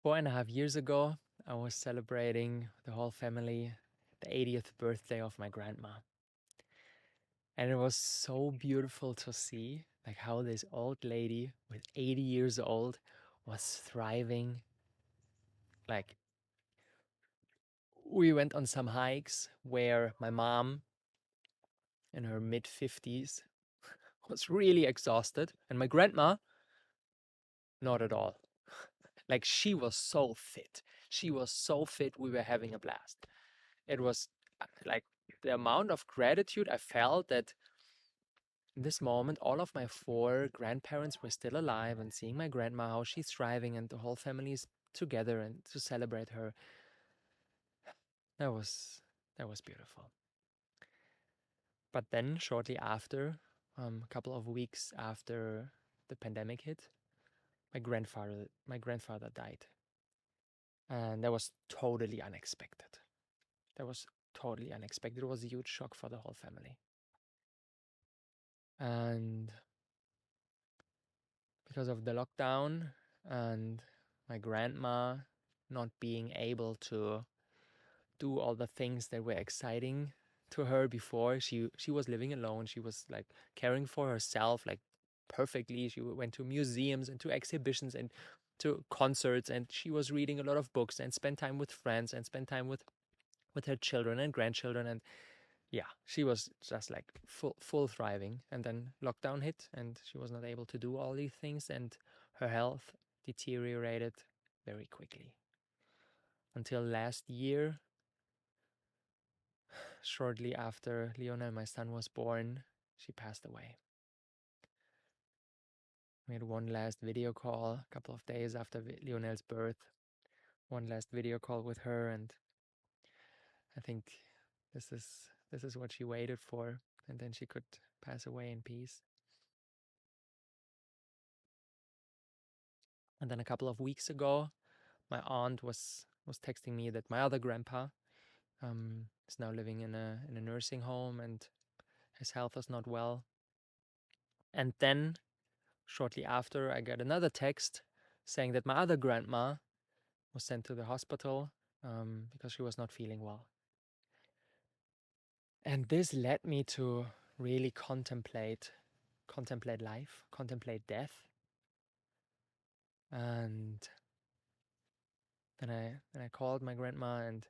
4.5 years ago, I was celebrating the whole family the 80th birthday of my grandma. And it was so beautiful to see like how this old lady with 80 years old was thriving. Like we went on some hikes where my mom in her mid 50s was really exhausted and my grandma not at all. Like she was so fit. She was so fit. We were having a blast. It was like the amount of gratitude I felt that in this moment, all of my 4 grandparents were still alive and seeing my grandma, how she's thriving and the whole family is together and to celebrate her. That was beautiful. But then shortly after, a couple of weeks after the pandemic hit, my grandfather died. And that was totally unexpected. That was totally unexpected. It was a huge shock for the whole family. And because of the lockdown and my grandma not being able to do all the things that were exciting to her before, she was living alone. She was like caring for herself like perfectly. She went to museums and to exhibitions and to concerts, and she was reading a lot of books and spent time with friends and spent time with her children and grandchildren. And yeah, she was just like full thriving. And then lockdown hit and she was not able to do all these things, and her health deteriorated very quickly until last year. Shortly after Leona, my son, was born, she passed away. We had one last video call a couple of days after Leonel's birth, one last video call with her, and I think this is what she waited for, and then she could pass away in peace. And then a couple of weeks ago, my aunt was texting me that my other grandpa is now living in a nursing home and his health is not well. And then shortly after, I got another text saying that my other grandma was sent to the hospital because she was not feeling well. And this led me to really contemplate life, contemplate death. And then I called my grandma, and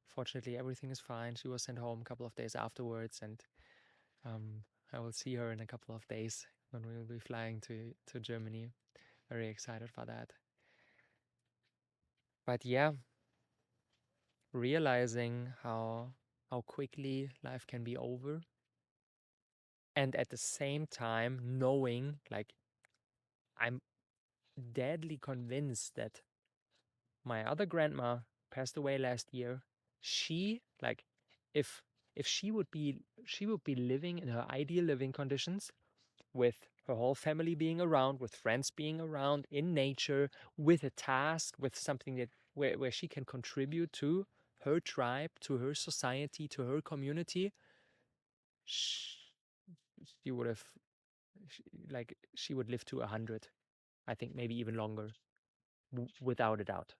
fortunately everything is fine. She was sent home a couple of days afterwards, and I will see her in a couple of days when we will be flying to Germany. Very excited for that. But yeah, realizing how quickly life can be over, and at the same time knowing, like, I'm deadly convinced that my other grandma passed away last year. She, like, if she would be living in her ideal living conditions, with her whole family being around, with friends being around, in nature, with a task, with something that where she can contribute to her tribe, to her society, to her community, she would have, she would live to 100. I think maybe even longer, without a doubt.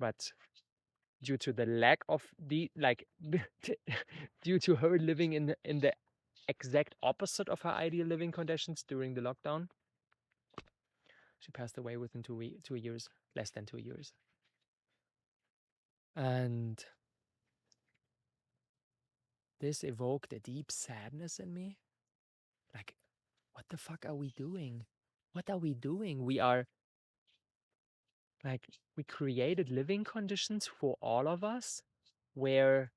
But due to the lack of the due to her living in the exact opposite of her ideal living conditions during the lockdown, she passed away within 2 years, less than 2 years. And this evoked a deep sadness in me. Like, what the fuck are we doing? What are we doing? We are, like, we created living conditions for all of us where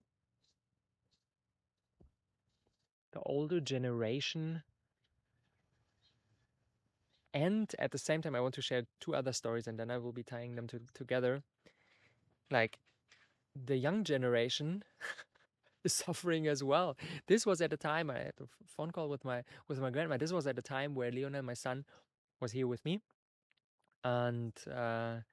the older generation, and at the same time, I want to share 2 other stories and then I will be tying them together. Like, the young generation is suffering as well. This was at a time, I had a phone call with my grandma. This was at a time where Leona, my son, was here with me, and I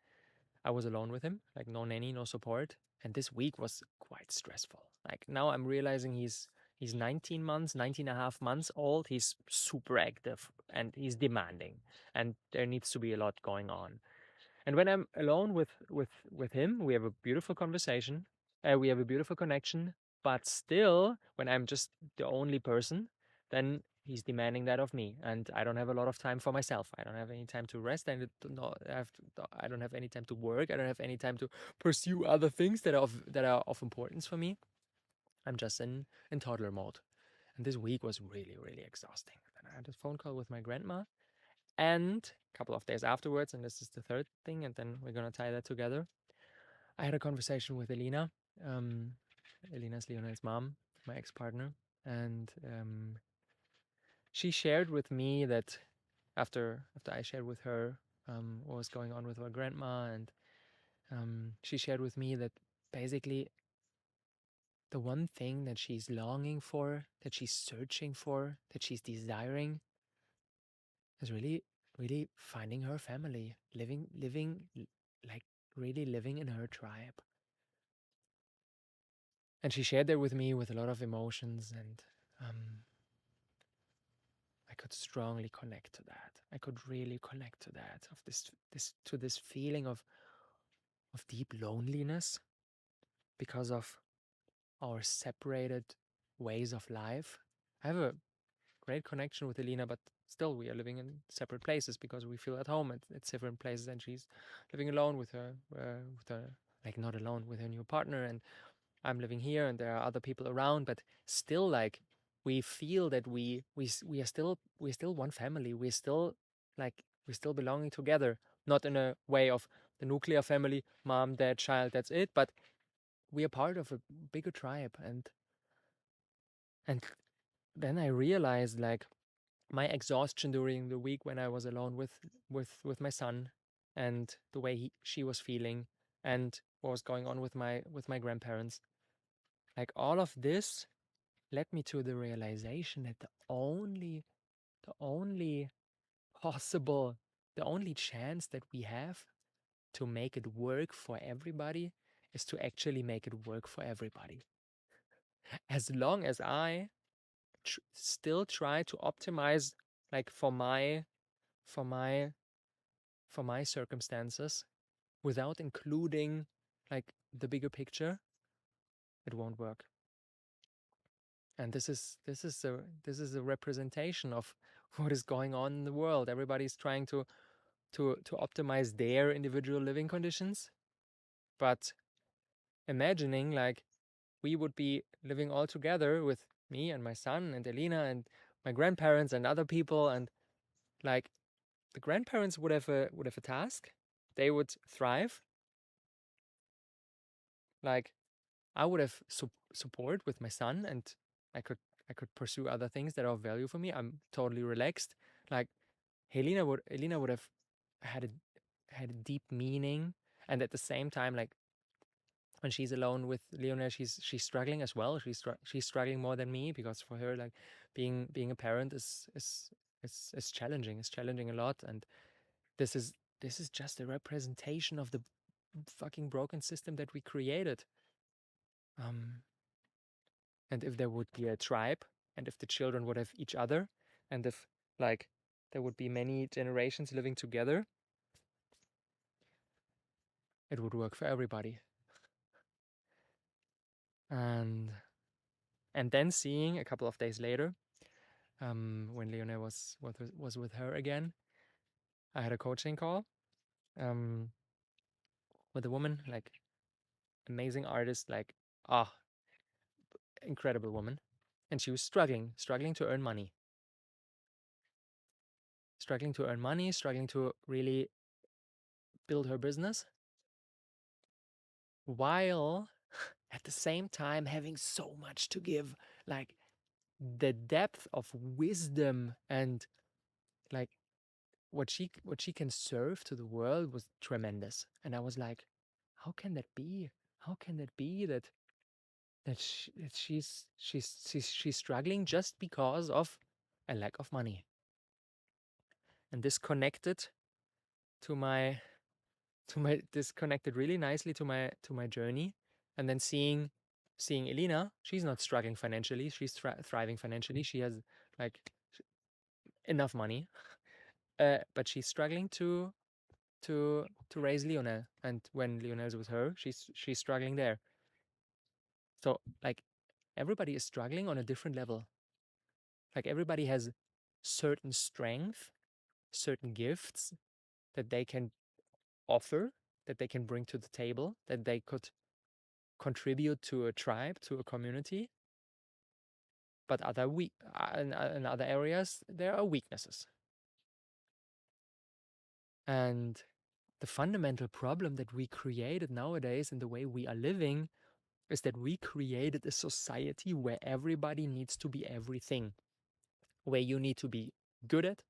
was alone with him, like no nanny, no support. And this week was quite stressful. Like, now I'm realizing he's 19 and a half months old. He's super active and he's demanding, and there needs to be a lot going on. And when I'm alone with him, we have a beautiful conversation. We have a beautiful connection. But still, when I'm just the only person, then he's demanding that of me, and I don't have a lot of time for myself. I don't have any time to rest. I don't have any time to work. I don't have any time to pursue other things that are of importance for me. I'm just in toddler mode. And this week was really, really exhausting. And I had a phone call with my grandma, and a couple of days afterwards, and this is the third thing, and then we're gonna tie that together. I had a conversation with Elena. Um, Elena's Leonard's mom, my ex-partner, and she shared with me that after I shared with her what was going on with her grandma, and she shared with me that basically the one thing that she's longing for, that she's searching for, that she's desiring, is really, really finding her family, like really living in her tribe. And she shared that with me with a lot of emotions, and I could strongly connect to that. I could really connect to that, of this feeling of deep loneliness because of our separated ways of life. I have a great connection with Elena, but still we are living in separate places because we feel at home at different places, and she's living alone with her, like not alone, with her new partner, and I'm living here, and there are other people around, but still, like, we feel that we're still one family. We're still belonging together, not in a way of the nuclear family, mom, dad, child, that's it, but we are part of a bigger tribe. And then I realized, like, my exhaustion during the week when I was alone with my son, and the way she was feeling, and what was going on with my grandparents, like all of this led me to the realization that the only possible the only chance that we have to make it work for everybody is to actually make it work for everybody. As long as I still try to optimize, like, for my for my circumstances, without including, like, the bigger picture, it won't work. And this is a representation of what is going on in the world. Everybody's trying to optimize their individual living conditions, but imagining, like, we would be living all together with me and my son and Elena and my grandparents and other people, and, like, the grandparents would have a task. They would thrive. Like, I would have support with my son, and I could I could pursue other things that are of value for me. I'm totally relaxed. Like, Helena would have had a deep meaning, and at the same time, like, when she's alone with Leona, she's struggling as well. She's struggling more than me, because for her, like, being a parent is challenging. It's challenging a lot, and this is this is just a representation of the fucking broken system that we created. Um, and if there would be a tribe, and if the children would have each other, and if, like, there would be many generations living together, it would work for everybody. And then seeing a couple of days later, when Leona was with her again, I had a coaching call um, with a woman, like, amazing artist, like, ah, incredible woman, and she was struggling to earn money, struggling to really build her business, while at the same time having so much to give. Like, the depth of wisdom and, like, what she can serve to the world was tremendous. And I was like, how can that be? How can that be that she's struggling just because of a lack of money? And this connected to my this connected really nicely to my journey. And then seeing Elena, she's not struggling financially, she's thriving financially. She has, like, enough money, but she's struggling to raise Lionel. And when Lionel's with her, she's struggling there. So like everybody is struggling on a different level. Like everybody has certain strength, certain gifts that they can offer, that they can bring to the table, that they could contribute to a tribe, to a community. But in other areas, there are weaknesses. And the fundamental problem that we created nowadays in the way we are living is that we created a society where everybody needs to be everything, where you need to be good at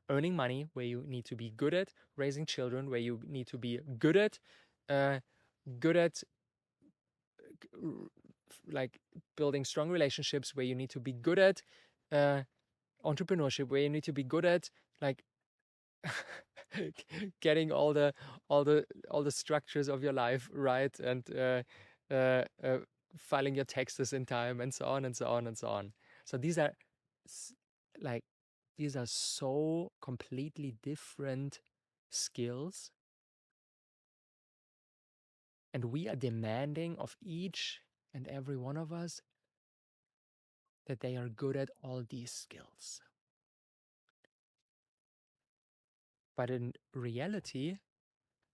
earning money, where you need to be good at raising children, where you need to be good at uh, good at like building strong relationships, where you need to be good at uh, entrepreneurship, where you need to be good at like getting all the structures of your life right, and uh, uh, filing your taxes in time, and so on and so on and so on. So these are like these are so completely different skills, and we are demanding of each and every one of us that they are good at all these skills. But in reality,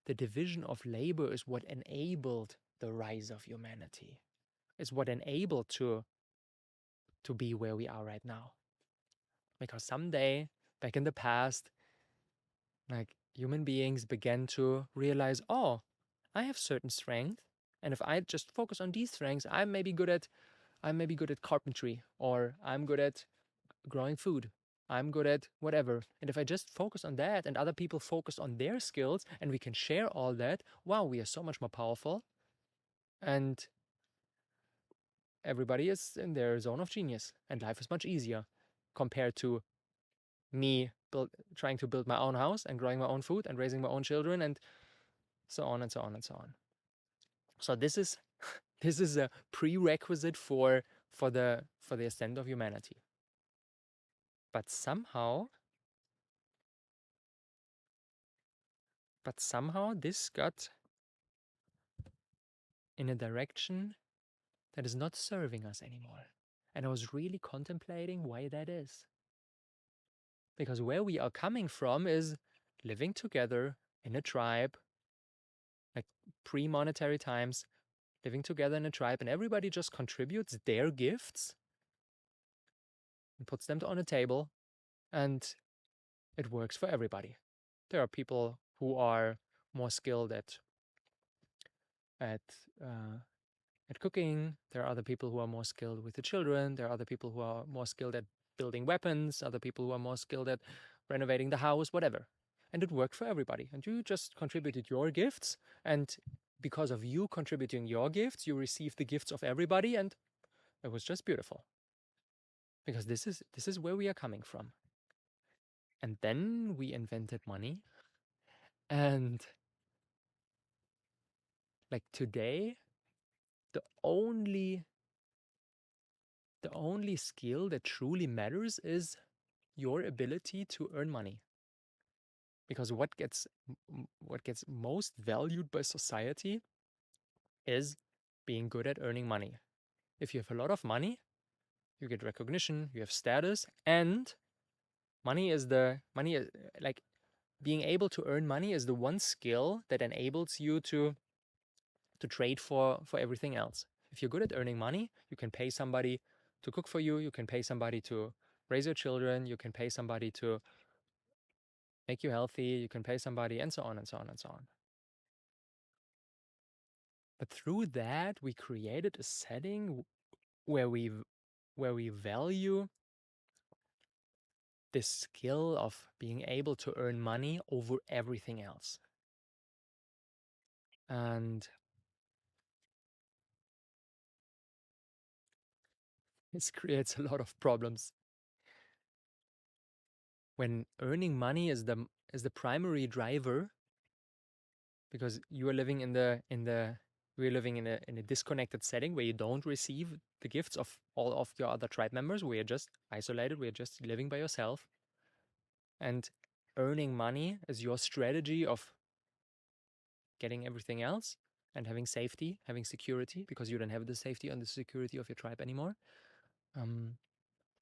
the division of labor is what enabled the rise of humanity. It's what enabled to be where we are right now. Because someday, back in the past, like human beings began to realize, oh, I have certain strength, and if I just focus on these strengths, I'm maybe good at carpentry, or I'm good at growing food. I'm good at whatever. And if I just focus on that and other people focus on their skills and we can share all that, wow, we are so much more powerful. And everybody is in their zone of genius. And life is much easier compared to me trying to build my own house and growing my own food and raising my own children and so on and so on and so on. So this is this is a prerequisite for the ascent of humanity. But somehow this got in a direction that is not serving us anymore. And I was really contemplating why that is. Because where we are coming from is living together in a tribe, like pre-monetary times, living together in a tribe, and everybody just contributes their gifts and puts them on a table, and it works for everybody. There are people who are more skilled at uh, at cooking. There are other people who are more skilled with the children. There are other people who are more skilled at building weapons. Other people who are more skilled at renovating the house, whatever. And it worked for everybody. And you just contributed your gifts, and because of you contributing your gifts, you received the gifts of everybody, and it was just beautiful. Because this is where we are coming from. And then we invented money. And like today, the only the only skill that truly matters is your ability to earn money. Because what gets most valued by society is being good at earning money. If you have a lot of money, you get recognition, you have status, and money is like being able to earn money is the one skill that enables you to trade for everything else. If you're good at earning money, you can pay somebody to cook for you, you can pay somebody to raise your children, you can pay somebody to make you healthy, you can pay somebody, and so on and so on and so on. But through that, we created a setting where we value this skill of being able to earn money over everything else. And this creates a lot of problems. When earning money is the primary driver, because you are living we're living in a disconnected setting where you don't receive the gifts of all of your other tribe members. We are just isolated. We are just living by yourself. And earning money is your strategy of getting everything else and having safety, having security, because you don't have the safety and the security of your tribe anymore.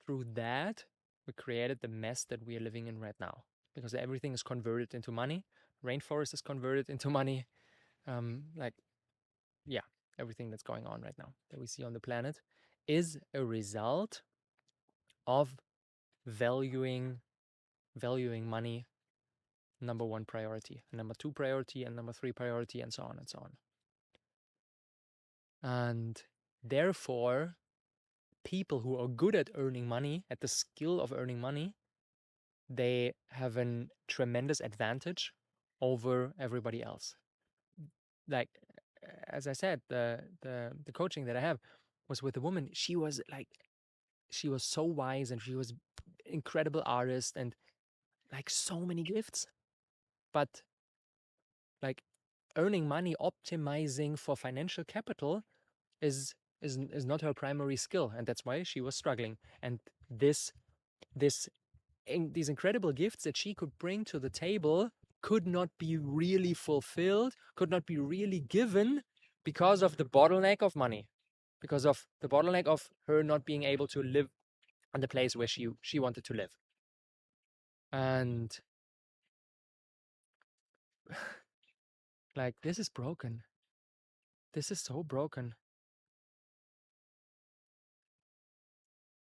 Through that, we created the mess that we are living in right now, because everything is converted into money. Rainforest is converted into money. Like, yeah, everything that's going on right now that we see on the planet is a result of valuing money number one priority, and number two priority, and number three priority, and so on and so on. And therefore, people who are good at earning money, at the skill of earning money, they have a tremendous advantage over everybody else. Like, as I said, the coaching that I have was with a woman. She was so wise, and she was incredible artist, and like so many gifts, but like earning money, optimizing for financial capital is not her primary skill, and that's why she was struggling. And this these incredible gifts that she could bring to the table could not be really fulfilled, could not be really given, because of the bottleneck of money, because of the bottleneck of her not being able to live in the place where she wanted to live. And like, this is broken. This is so broken.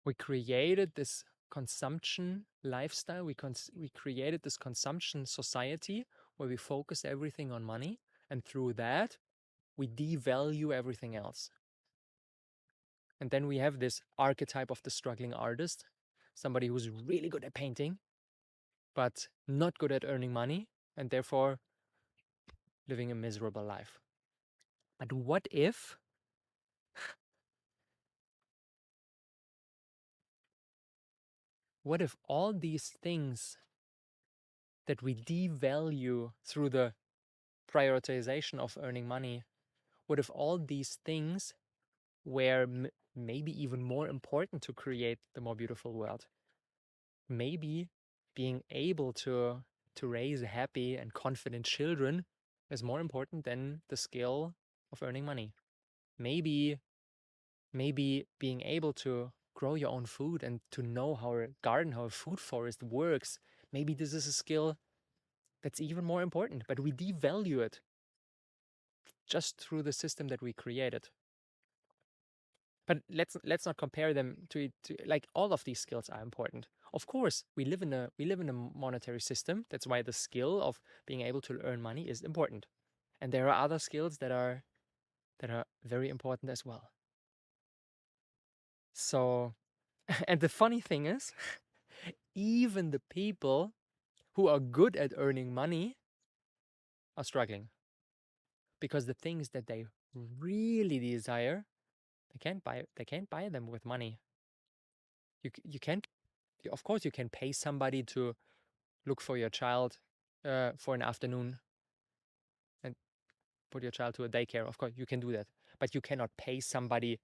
We created this consumption lifestyle. We created this consumption society where we focus everything on money, and through that, we devalue everything else. And then we have this archetype of the struggling artist, somebody who's really good at painting, but not good at earning money, and therefore living a miserable life. But what if all these things that we devalue through the prioritization of earning money, what if all these things were maybe even more important to create the more beautiful world? Maybe being able to raise happy and confident children is more important than the skill of earning money. Maybe being able to grow your own food and to know how a garden, how a food forest works, maybe this is a skill that's even more important, but we devalue it just through the system that we created. But let's not compare them to like, all of these skills are important. Of course, we live in a monetary system. That's why the skill of being able to earn money is important. And there are other skills that are very important as well. So, and the funny thing is, even the people who are good at earning money are struggling, because the things that they really desire, they can't buy them with money. You can't. Of course, you can pay somebody to look for your child for an afternoon and put your child to a daycare. Of course, you can do that, but you cannot pay somebody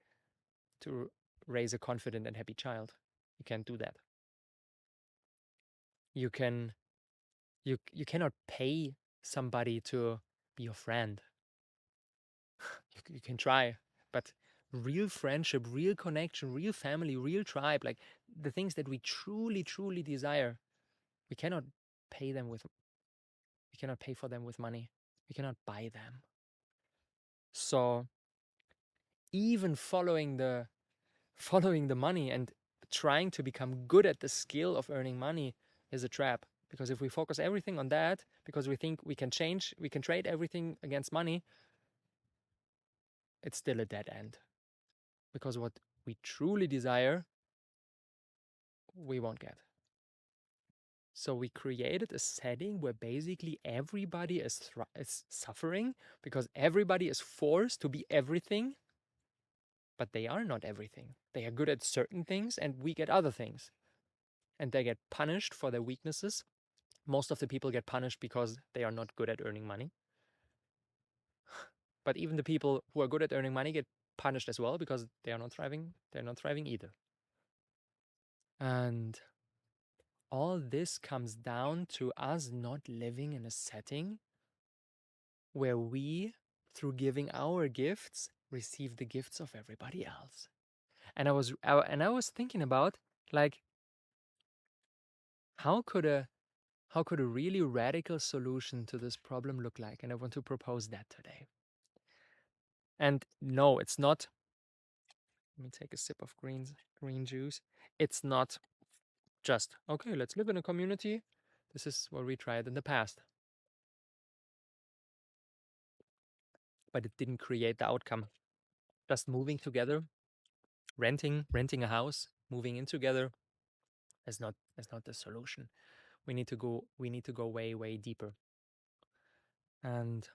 to raise a confident and happy child. You can't do that. You can you cannot pay somebody to be your friend. You can try, but real friendship, real connection, real family, real tribe, like the things that we truly, truly desire, we cannot pay them with, we cannot pay for them with money. We cannot buy them. So even following the money and trying to become good at the skill of earning money is a trap. Because if we focus everything on that, because we think we can trade everything against money, it's still a dead end. Because what we truly desire, we won't get. So we created a setting where basically everybody is suffering, because everybody is forced to be everything, but they are not everything. They are good at certain things and weak at other things. And they get punished for their weaknesses. Most of the people get punished because they are not good at earning money. But even the people who are good at earning money get punished as well, because they are not thriving. They're not thriving either. And all this comes down to us not living in a setting where we, through giving our gifts, receive the gifts of everybody else. And I was thinking about, like, how could a really radical solution to this problem look like? And I want to propose that today. And no, it's not. Let me take a sip of green juice. It's not just, okay, let's live in a community. This is what we tried in the past. But it didn't create the outcome. Just moving together, renting a house, moving in together is not the solution. We need to go way deeper. And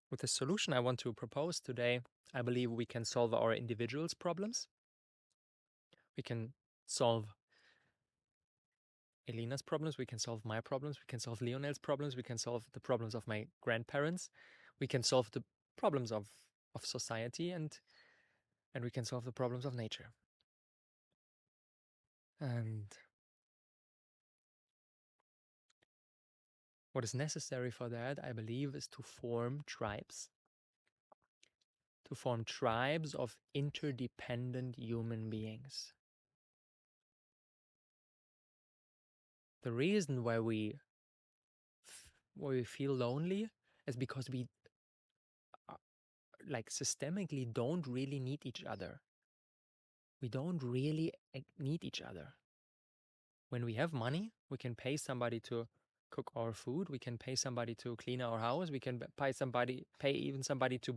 with the solution I want to propose today, I believe we can solve our individuals' problems. We can solve Elina's problems, we can solve my problems, we can solve Lionel's problems, we can solve the problems of my grandparents, we can solve the problems of society, and we can solve the problems of nature. And what is necessary for that, I believe, is to form tribes. To form tribes of interdependent human beings. The reason why we feel lonely is because we like systemically don't really need each other. We don't really need each other. When we have money, we can pay somebody to cook our food. We can pay somebody to clean our house. We can pay even somebody to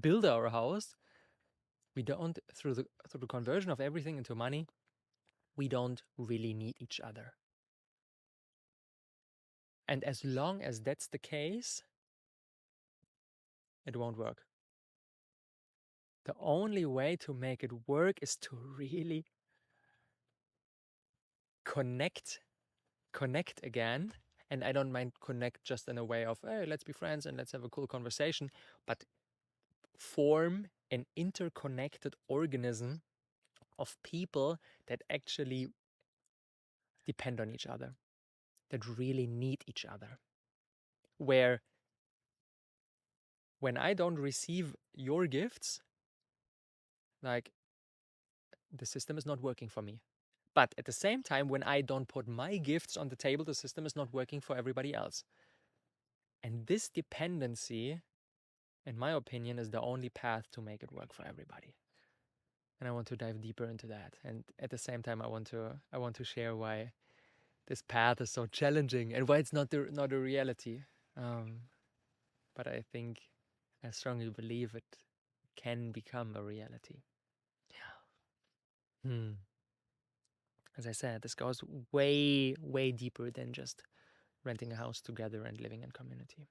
build our house. We don't, through the conversion of everything into money, we don't really need each other. And as long as that's the case, it won't work. The only way to make it work is to really connect again. And I don't mind connect just in a way of, hey, let's be friends and let's have a cool conversation, but form an interconnected organism of people that actually depend on each other, that really need each other. Where when I don't receive your gifts, like, the system is not working for me. But at the same time, when I don't put my gifts on the table, the system is not working for everybody else. And this dependency, in my opinion, is the only path to make it work for everybody. And I want to dive deeper into that. And at the same time, I want to share why this path is so challenging and why it's not a reality. But I think, I strongly believe it can become a reality. Yeah. As I said, this goes way deeper than just renting a house together and living in community.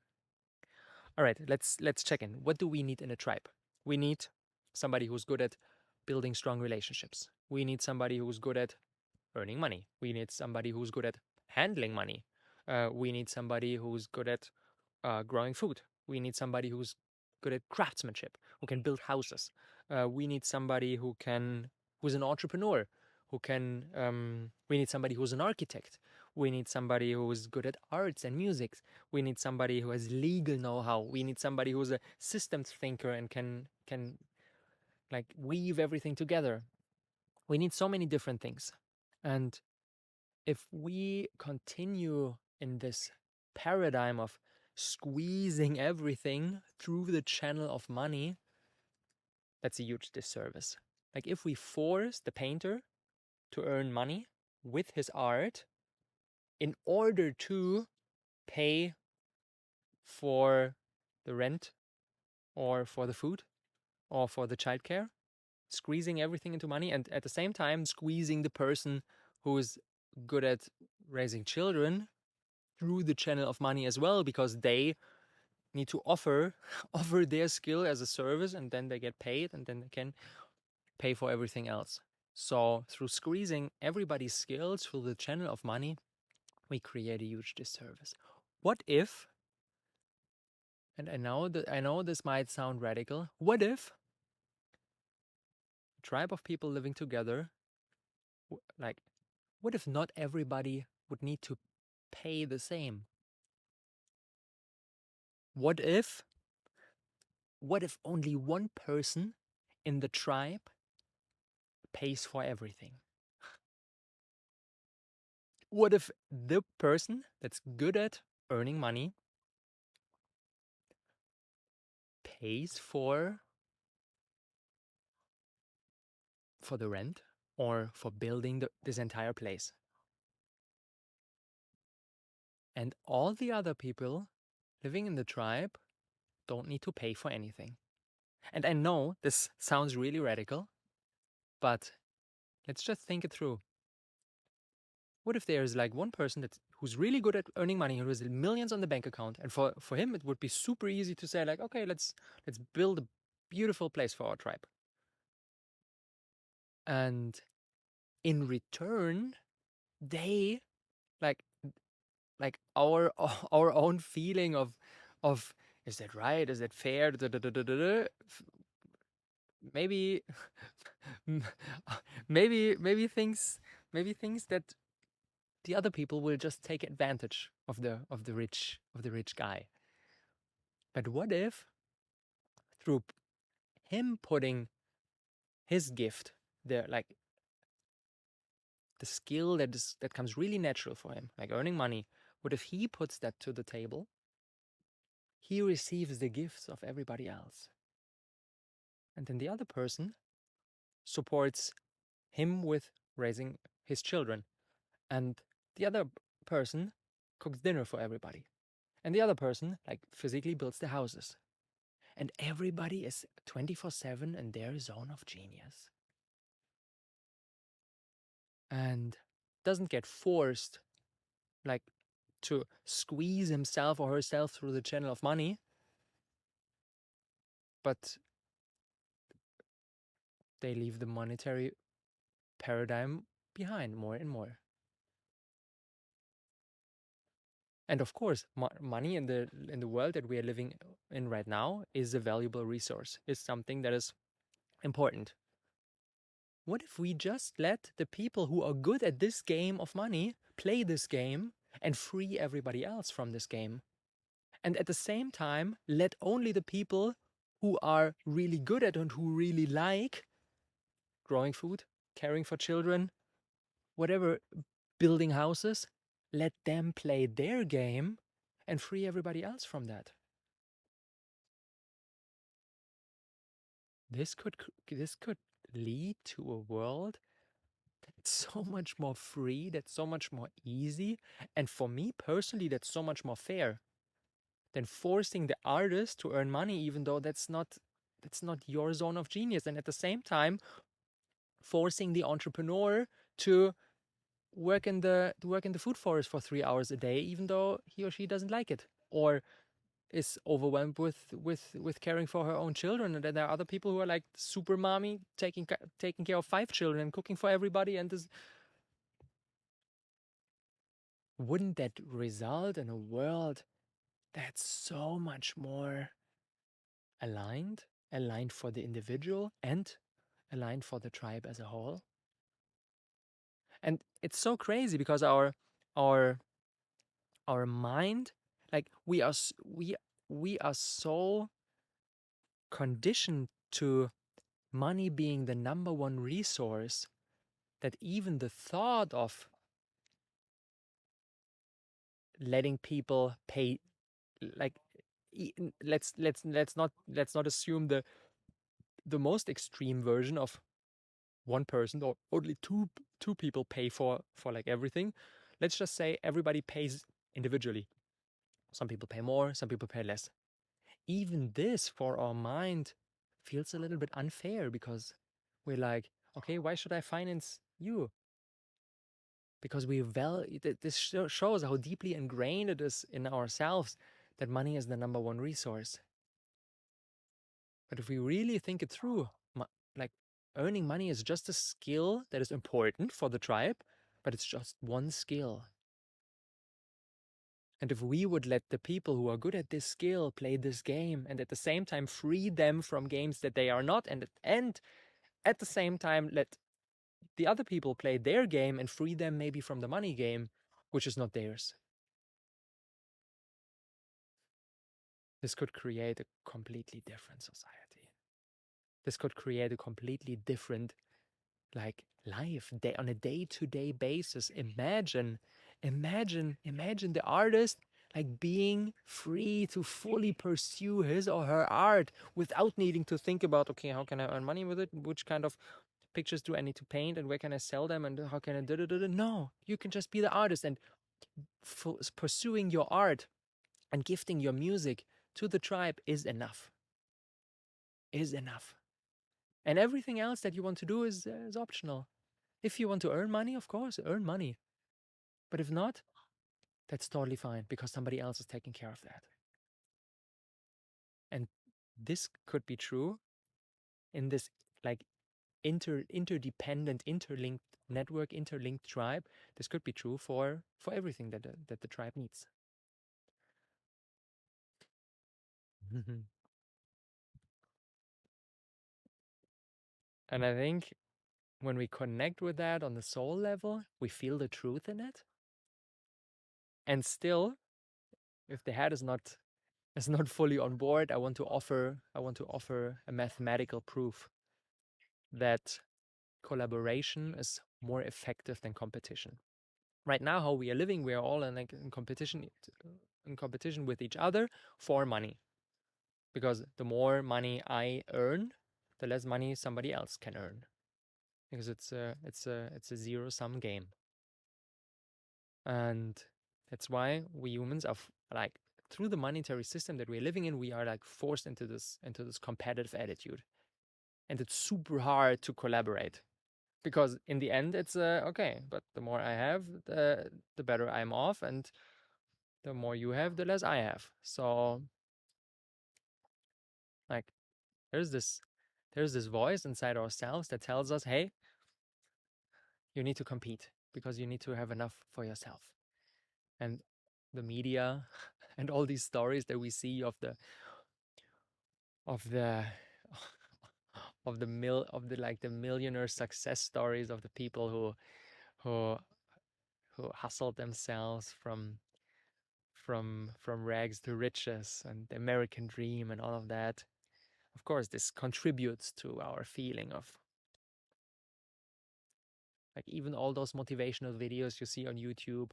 All right, let's check in. What do we need in a tribe? We need somebody who's good at building strong relationships. We need somebody who's good at earning money. We need somebody who's good at handling money. We need somebody who's good at growing food. We need somebody who's good at craftsmanship, who can build houses. We need somebody who's an entrepreneur, who can. We need somebody who's an architect. We need somebody who's good at arts and music. We need somebody who has legal know-how. We need somebody who's a systems thinker and can like weave everything together. We need so many different things. And if we continue in this paradigm of squeezing everything through the channel of money, that's a huge disservice. Like, if we force the painter to earn money with his art in order to pay for the rent or for the food or for the childcare, squeezing everything into money, and at the same time squeezing the person who is good at raising children through the channel of money as well, because they need to offer their skill as a service, and then they get paid, and then they can pay for everything else. So through squeezing everybody's skills through the channel of money, we create a huge disservice. What if, and I know this might sound radical, what if a tribe of people living together, like, what if not everybody would need to pay the same? What if only one person in the tribe pays for everything? What if the person that's good at earning money pays for the rent or for building this entire place? And all the other people living in the tribe don't need to pay for anything. And I know this sounds really radical, but let's just think it through. What if there's like one person who's really good at earning money, who has millions on the bank account, and for him it would be super easy to say like, okay, let's build a beautiful place for our tribe. And in return, they like our our own feeling of is that right? Is that fair? Maybe maybe things that the other people will just take advantage of the rich guy. But what if through him putting his gift, the skill that comes really natural for him, like earning money, what if he puts that to the table? He receives the gifts of everybody else. And then the other person supports him with raising his children. And the other person cooks dinner for everybody. And the other person, like, physically builds the houses. And everybody is 24/7 in their zone of genius. And doesn't get forced, like, to squeeze himself or herself through the channel of money, but they leave the monetary paradigm behind more and more. And of course, money in the world that we are living in right now is a valuable resource. Is something that is important. What if we just let the people who are good at this game of money play this game and free everybody else from this game? And at the same time, let only the people who are really good at and who really like growing food, caring for children, whatever, building houses, let them play their game and free everybody else from that. This could lead to a world that's so much more free, that's so much more easy, and for me personally, that's so much more fair than forcing the artist to earn money, even though that's not your zone of genius, and at the same time, forcing the entrepreneur to work in the food forest for 3 hours a day, even though he or she doesn't like it, or is overwhelmed with caring for her own children. And then there are other people who are like super mommy, taking care of 5 children and cooking for everybody. And this, wouldn't that result in a world that's so much more aligned for the individual and aligned for the tribe as a whole? And it's so crazy because our mind, like, we are so conditioned to money being the number one resource that even the thought of letting people pay, like, let's not assume the most extreme version of one person or only two people pay for like everything. Let's just say everybody pays individually. Some people pay more, some people pay less. Even this, for our mind, feels a little bit unfair because we're like, okay, why should I finance you? Because this shows how deeply ingrained it is in ourselves that money is the number one resource. But if we really think it through, like, earning money is just a skill that is important for the tribe, but it's just one skill. And if we would let the people who are good at this skill play this game and at the same time free them from games that they are not, and at the same time let the other people play their game and free them maybe from the money game, which is not theirs. this could create a completely different society. This could create a completely different like life on a day-to-day basis. Imagine the artist like being free to fully pursue his or her art without needing to think about, okay, how can I earn money with it? Which kind of pictures do I need to paint and where can I sell them and how can I do it? No, you can just be the artist and pursuing your art and gifting your music to the tribe is enough. Is enough. And everything else that you want to do is optional. If you want to earn money, of course, earn money. But if not, that's totally fine because somebody else is taking care of that. And this could be true in this like interdependent, interlinked network, interlinked tribe. This could be true for everything that the tribe needs. And I think when we connect with that on the soul level, we feel the truth in it. And still, if the head is not fully on board, I want to offer a mathematical proof that collaboration is more effective than competition. Right now, how we are living, we are all in competition with each other for money. Because the more money I earn, the less money somebody else can earn. Because it's a zero-sum game. And that's why we humans are like through the monetary system that we're living in, we are like forced into this competitive attitude. And it's super hard to collaborate. Because in the end, it's okay, but the more I have, the better I'm off, and the more you have, the less I have. So, like, there's this voice inside ourselves that tells us, hey, you need to compete because you need to have enough for yourself. And the media and all these stories that we see of the of the the millionaire success stories of the people who hustled themselves from rags to riches and the American dream and all of that. Of course, this contributes to our feeling of like even all those motivational videos you see on YouTube,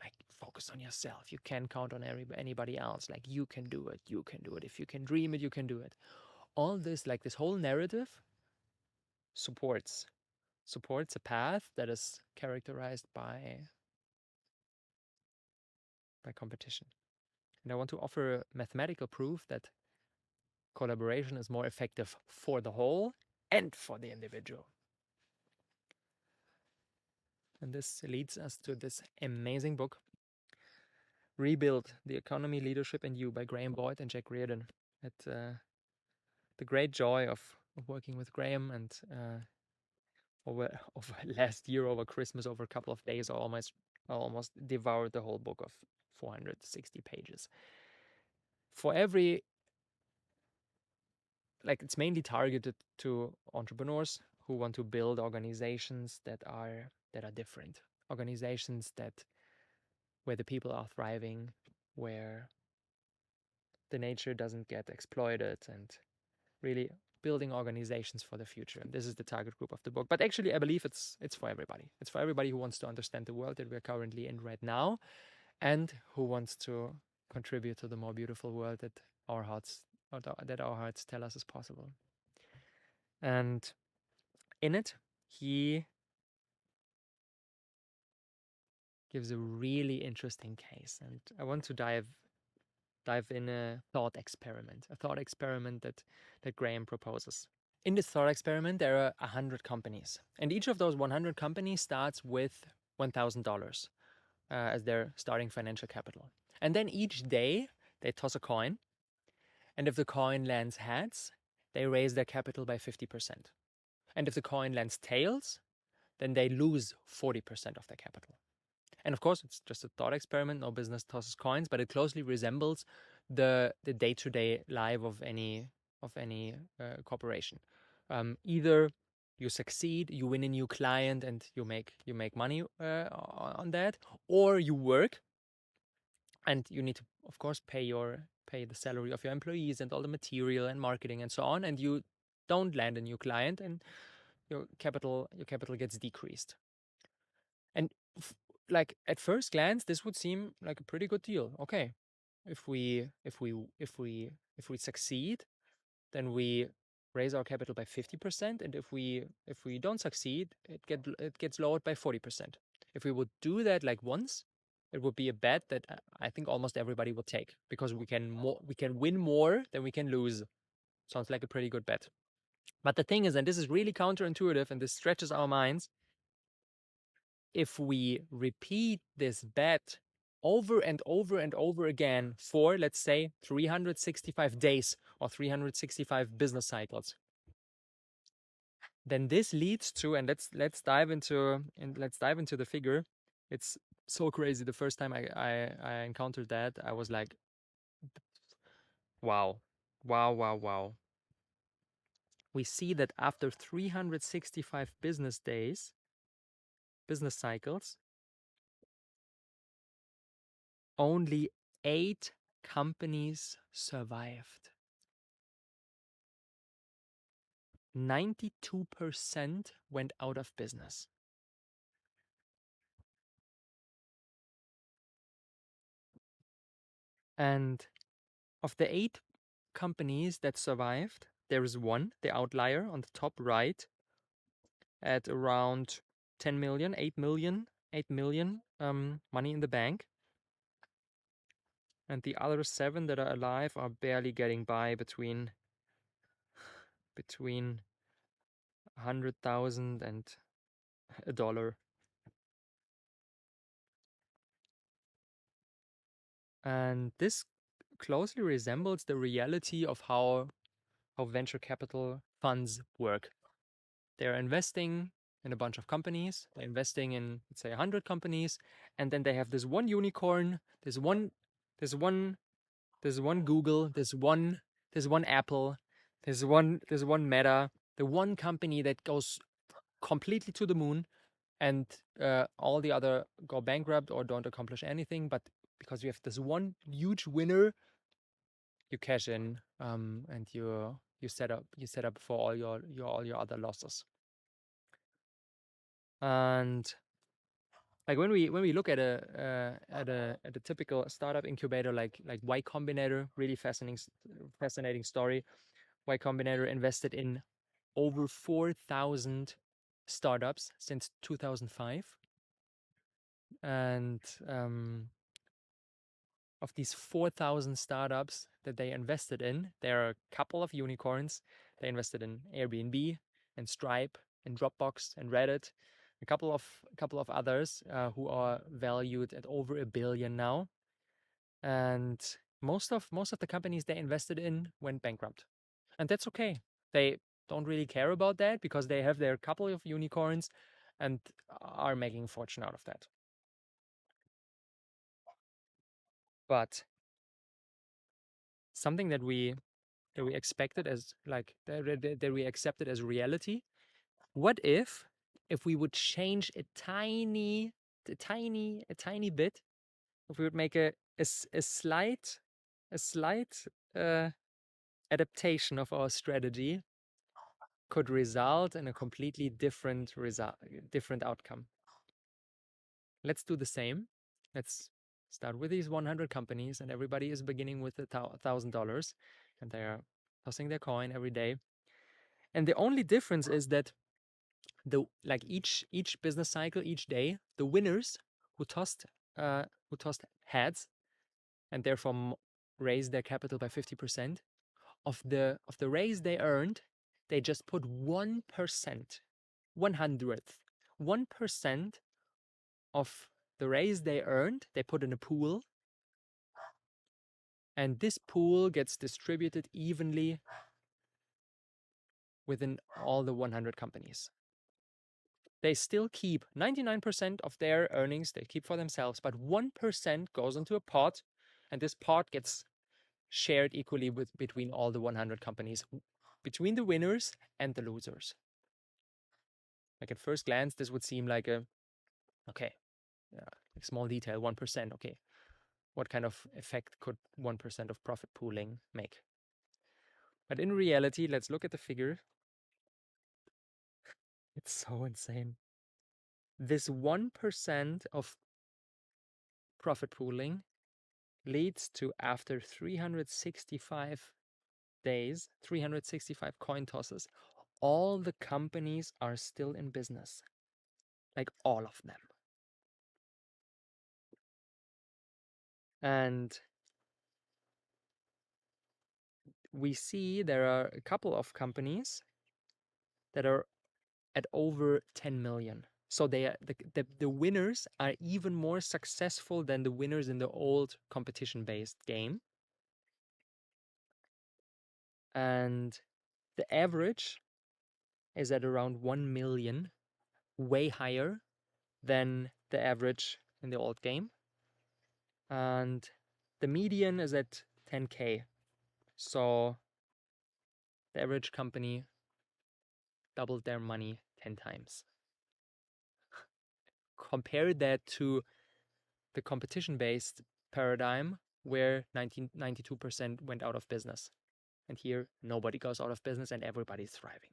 like focus on yourself. You can't count on anybody else. Like you can do it. You can do it. If you can dream it, you can do it. All this, like this whole narrative supports a path that is characterized by competition. And I want to offer mathematical proof that collaboration is more effective for the whole and for the individual. And this leads us to this amazing book, Rebuild the Economy, Leadership, and You by Graham Boyd and Jack Reardon. At the great joy of working with Graham and over last year, over Christmas, over a couple of days, I almost devoured the whole book of 460 pages. For every it's mainly targeted to entrepreneurs who want to build organizations that are different, organizations where the people are thriving, where the nature doesn't get exploited, and really building organizations for the future. And this is the target group of the book. But actually, I believe it's for everybody. It's for everybody who wants to understand the world that we're currently in right now, and who wants to contribute to the more beautiful world that our hearts tell us is possible. And in it, he gives a really interesting case, and I want to dive in a thought experiment that Graham proposes. In this thought experiment, there are 100 companies, and each of those 100 companies starts with $1,000 as their starting financial capital. And then each day they toss a coin, and if the coin lands heads, they raise their capital by 50%. And if the coin lands tails, then they lose 40% of their capital. And of course, it's just a thought experiment. No business tosses coins, but it closely resembles the day-to-day life of any corporation. Either you succeed, you win a new client, and you make money on that, or you work And you need to, of course, pay the salary of your employees and all the material and marketing and so on. And you don't land a new client, and your capital gets decreased. And like at first glance, this would seem like a pretty good deal. Okay, if we succeed, then we raise our capital by 50%, and if we don't succeed, it gets lowered by 40%. If we would do that like once, it would be a bet that I think almost everybody would take, because we can win more than we can lose. Sounds like a pretty good bet. But the thing is, and this is really counterintuitive, and this stretches our minds, if we repeat this bet over and over and over again for, let's say, 365 days or 365 business cycles, then this leads to, and let's dive into the figure. It's so crazy. The first time I encountered that, I was like, wow, wow, wow, wow. We see that after 365 business days, business cycles, only 8 companies survived. 92% went out of business. And of the 8 companies that survived, there is one, the outlier on the top right, at around 10 million, 8 million, 8 million money in the bank. And the other 7 that are alive are barely getting by between 100,000 and $1. And this closely resembles the reality of how venture capital funds work. They're investing in a bunch of companies. They're investing in, let's say, 100 companies, and then they have this one unicorn, this one Google, this one Apple, this one Meta, the one company that goes completely to the moon, and all the other go bankrupt or don't accomplish anything. But because you have this one huge winner, you cash in, and you set up for all your other losses. And like when we look at a typical startup incubator like Y Combinator, really fascinating story. Y Combinator invested in over 4,000 startups since 2005, and of these 4,000 startups that they invested in, there are a couple of unicorns. They invested in Airbnb and Stripe and Dropbox and Reddit, a couple of others who are valued at over $1 billion now. And most of the companies they invested in went bankrupt, and that's okay. They don't really care about that because they have their couple of unicorns and are making a fortune out of that. But something that we expected as like that we accepted as reality. What if we would change a tiny bit? If we would make a slight uh, adaptation of our strategy, could result in a completely different outcome. Let's do the same. Let's start with these 100 companies, and everybody is beginning with $1,000, and they are tossing their coin every day. And the only difference is that each business cycle, each day, the winners who tossed heads and therefore raised their capital by 50%, of the raise they earned, they just put 1%, 1/100th, 1% of the raise they earned, they put in a pool, and this pool gets distributed evenly within all the 100 companies. They still keep 99% of their earnings, they keep for themselves, but 1% goes into a pot, and this pot gets shared equally between all the 100 companies, between the winners and the losers. Like at first glance, this would seem like a small detail, 1%, okay. what kind of effect could 1% of profit pooling make. But in reality, let's look at the figure. It's so insane. This 1% of profit pooling leads to, after 365 days, 365 coin tosses, all the companies are still in business. Like all of them. And we see there are a couple of companies that are at over 10 million. So they are, the winners are even more successful than the winners in the old competition-based game. And the average is at around 1 million, way higher than the average in the old game. And the median is at 10K. So the average company doubled their money 10 times. Compare that to the competition-based paradigm where 92% went out of business. And here nobody goes out of business and everybody's thriving.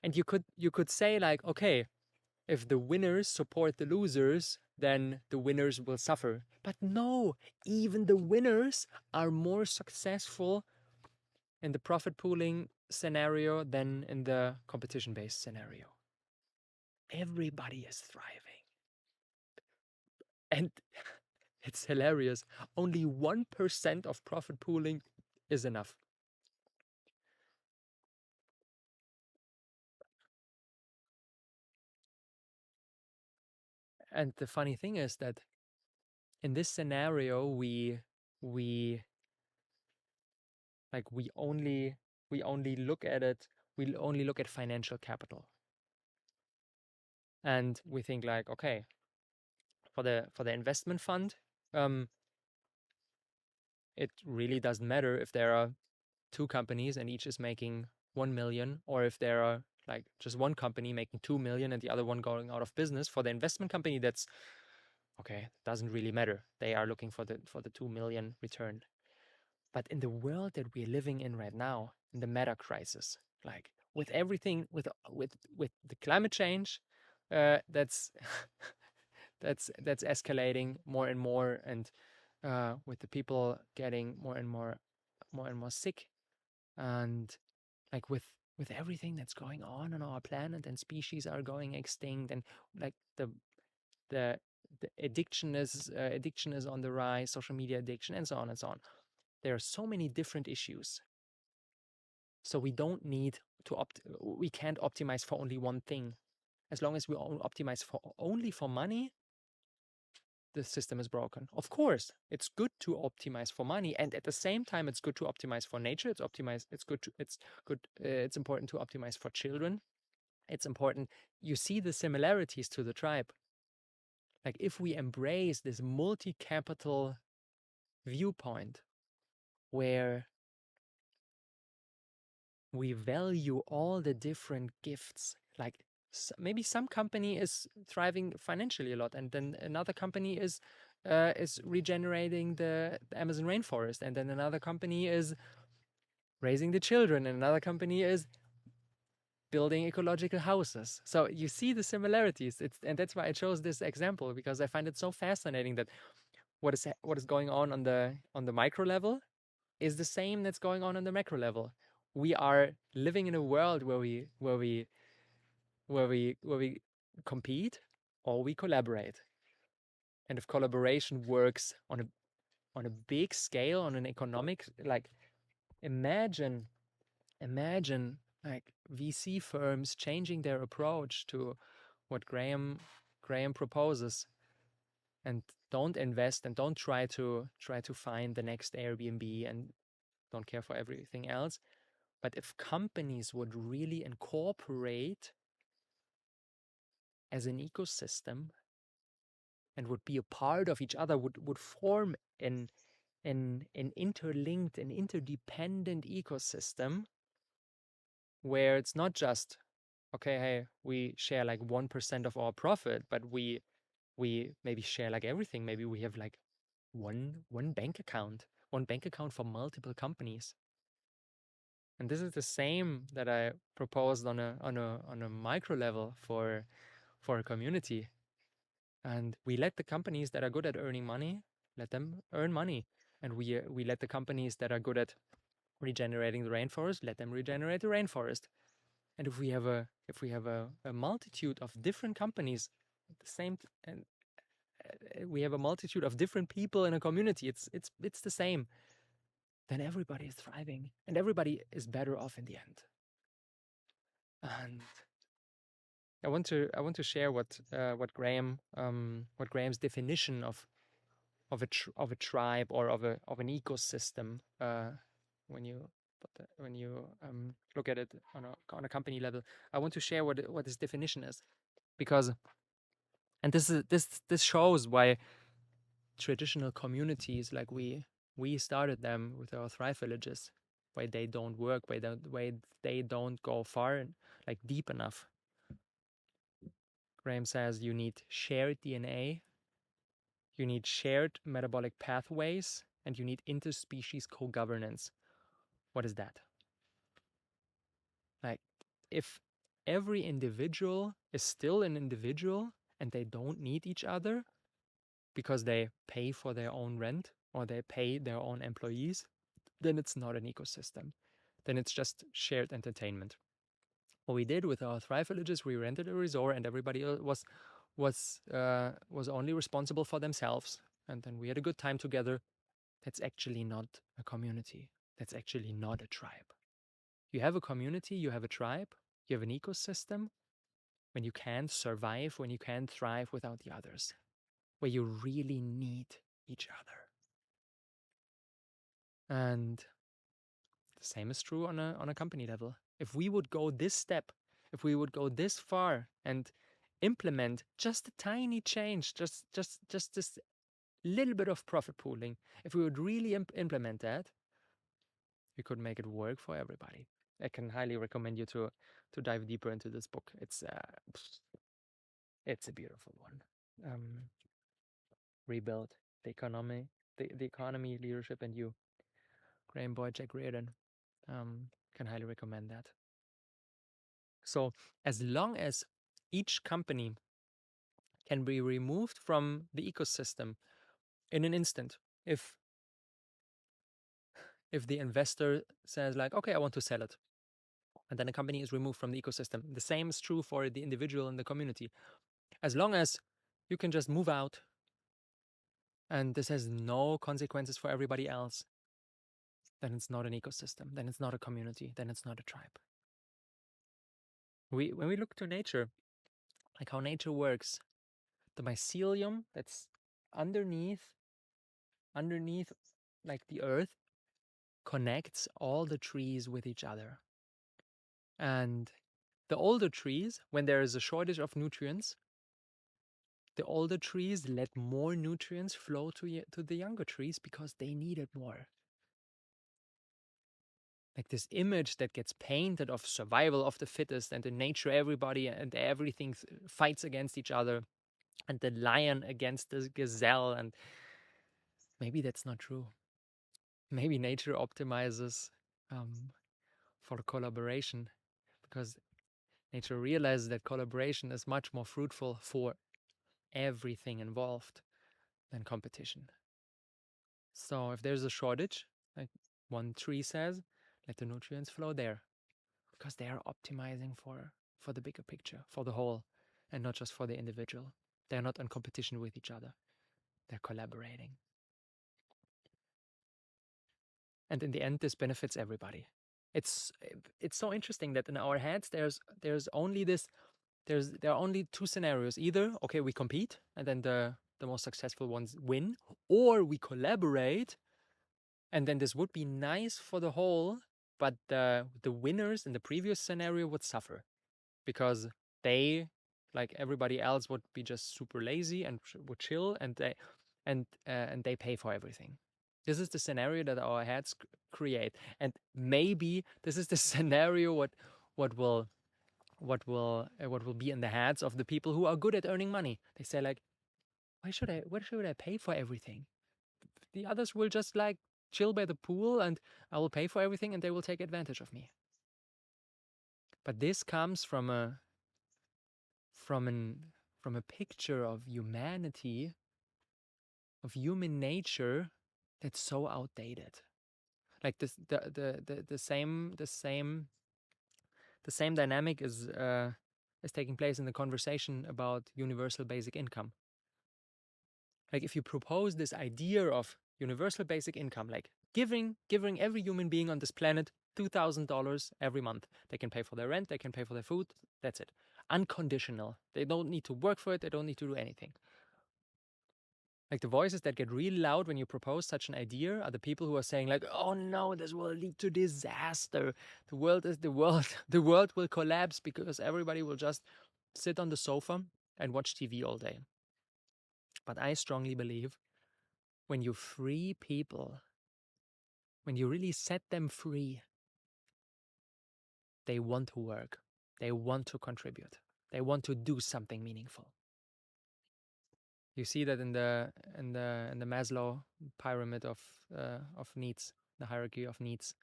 And you could say, like, okay, if the winners support the losers, then the winners will suffer. But no, even the winners are more successful in the profit pooling scenario than in the competition-based scenario. Everybody is thriving. And it's hilarious. Only 1% of profit pooling is enough. And the funny thing is that in this scenario, we only look at it. We only look at financial capital, and we think, like, okay, for the investment fund, it really doesn't matter if there are two companies and each is making 1 million, or if there are like just one company making 2 million and the other one going out of business. For the investment company, that's okay, doesn't really matter. They are looking for the 2 million return. But in the world that we're living in right now, in the meta crisis, like with everything, with the climate change, that's that's escalating more and more, and with the people getting more and more sick, and like with everything that's going on our planet, and species are going extinct, and like the addiction is on the rise, social media addiction, and so on and so on. There are so many different issues. So we don't need to we can't optimize for only one thing. As long as we optimize only for money, the system is broken. Of course, it's good to optimize for money, and at the same time, it's good to optimize for nature. It's important to optimize for children. It's important. You see the similarities to the tribe. Like, if we embrace this multi-capital viewpoint where we value all the different gifts, like maybe some company is thriving financially a lot, and then another company is regenerating the Amazon rainforest, and then another company is raising the children, and another company is building ecological houses. So you see the similarities. And that's why I chose this example, because I find it so fascinating that what is going on the micro level is the same that's going on the macro level. We are living in a world where we compete or we collaborate. And if collaboration works on a big scale, on an economic, like, imagine like VC firms changing their approach to what Graham proposes, and don't invest and don't try to find the next Airbnb and don't care for everything else. But if companies would really incorporate as an ecosystem and would be a part of each other, would form an interlinked, an interdependent ecosystem where it's not just, okay, hey, we share like 1% of our profit, but we maybe share like everything. Maybe we have like one bank account, one bank account for multiple companies. And this is the same that I proposed on a micro level for a community. And we let the companies that are good at earning money, let them earn money. And we let the companies that are good at regenerating the rainforest, let them regenerate the rainforest. And if we have a multitude of different companies, the same, and we have a multitude of different people in a community, it's the same. Then everybody is thriving, and everybody is better off in the end. And I want to share what Graham's definition of a tribe or of an ecosystem when you look at it on a company level. I want to share what his definition is, because and this shows why traditional communities like we started them with our Thrive villages, why they don't work, why they don't go far and like deep enough. Graham says you need shared DNA, you need shared metabolic pathways, and you need interspecies co-governance. What is that? Like, if every individual is still an individual and they don't need each other because they pay for their own rent or they pay their own employees, then it's not an ecosystem. Then it's just shared entertainment. What we did with our Thrive villages, we rented a resort and everybody was only responsible for themselves. And then we had a good time together. That's actually not a community. That's actually not a tribe. You have a community, you have a tribe, you have an ecosystem when you can survive, when you can thrive without the others, where you really need each other. And the same is true on a company level. If we would go this step, if we would go this far and implement just a tiny change, just this little bit of profit pooling, if we would really implement that, we could make it work for everybody. I can highly recommend you to dive deeper into this book. It's a beautiful one. Rebuild the economy, the economy, leadership, and you. Graham Boyd, Jack Reardon. Can highly recommend that. So as long as each company can be removed from the ecosystem in an instant, if the investor says like, okay, I want to sell it, and then a company is removed from the ecosystem, the same is true for the individual and the community. As long as you can just move out and this has no consequences for everybody else, then it's not an ecosystem, then it's not a community, then it's not a tribe. When we look to nature, like how nature works, the mycelium that's underneath like the earth connects all the trees with each other. And the older trees, when there is a shortage of nutrients, the older trees let more nutrients flow to the younger trees because they need it more. Like this image that gets painted of survival of the fittest, and in nature everybody and everything fights against each other, and the lion against the gazelle, and maybe that's not true. Maybe nature optimizes for collaboration, because nature realizes that collaboration is much more fruitful for everything involved than competition. So if there's a shortage, like one tree says, let the nutrients flow there, because they are optimizing for the bigger picture, for the whole, and not just for the individual. They're not in competition with each other. They're collaborating. And in the end, this benefits everybody. It's so interesting that in our heads there's only there are only two scenarios. Either, okay, we compete and then the most successful ones win, or we collaborate and then this would be nice for the whole, but the winners in the previous scenario would suffer because they, like everybody else, would be just super lazy and would chill, and they pay for everything. This is the scenario that our heads create, and maybe this is the scenario what will be in the heads of the people who are good at earning money. They say like, why should I pay for everything? the others will just like chill by the pool, and I will pay for everything, and they will take advantage of me. But this comes from from an from a picture of humanity, of human nature, that's so outdated. Like this, the same dynamic is taking place in the conversation about universal basic income. Like if you propose this idea of universal basic income, like giving every human being on this planet $2,000 every month, they can pay for their rent, they can pay for their food, that's it, unconditional. They don't need to work for it, they don't need to do anything. Like the voices that get really loud when you propose such an idea are the people who are saying like, oh no, this will lead to disaster. The world the world will collapse because everybody will just sit on the sofa and watch TV all day. But I strongly believe when you free people, when you really set them free, they want to work. They want to contribute. They want to do something meaningful. You see that in the Maslow pyramid of needs, the hierarchy of needs.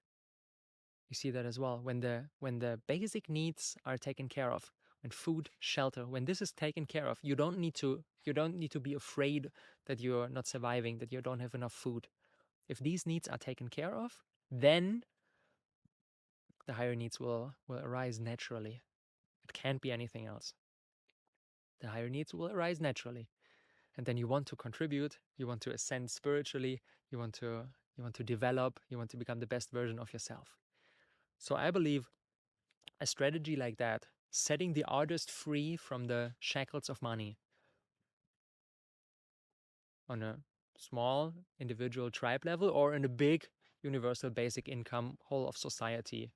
You see that as well. When the basic needs are taken care of, when food, shelter, when this is taken care of, you don't need to be afraid that you're not surviving, that you don't have enough food. If these needs are taken care of, then the higher needs will arise naturally. It can't be anything else. The higher needs will arise naturally. And then you want to contribute, you want to ascend spiritually, you want to develop, you want to become the best version of yourself. So I believe a strategy like that, setting the artist free from the shackles of money on a small individual tribe level or in a big universal basic income whole of society,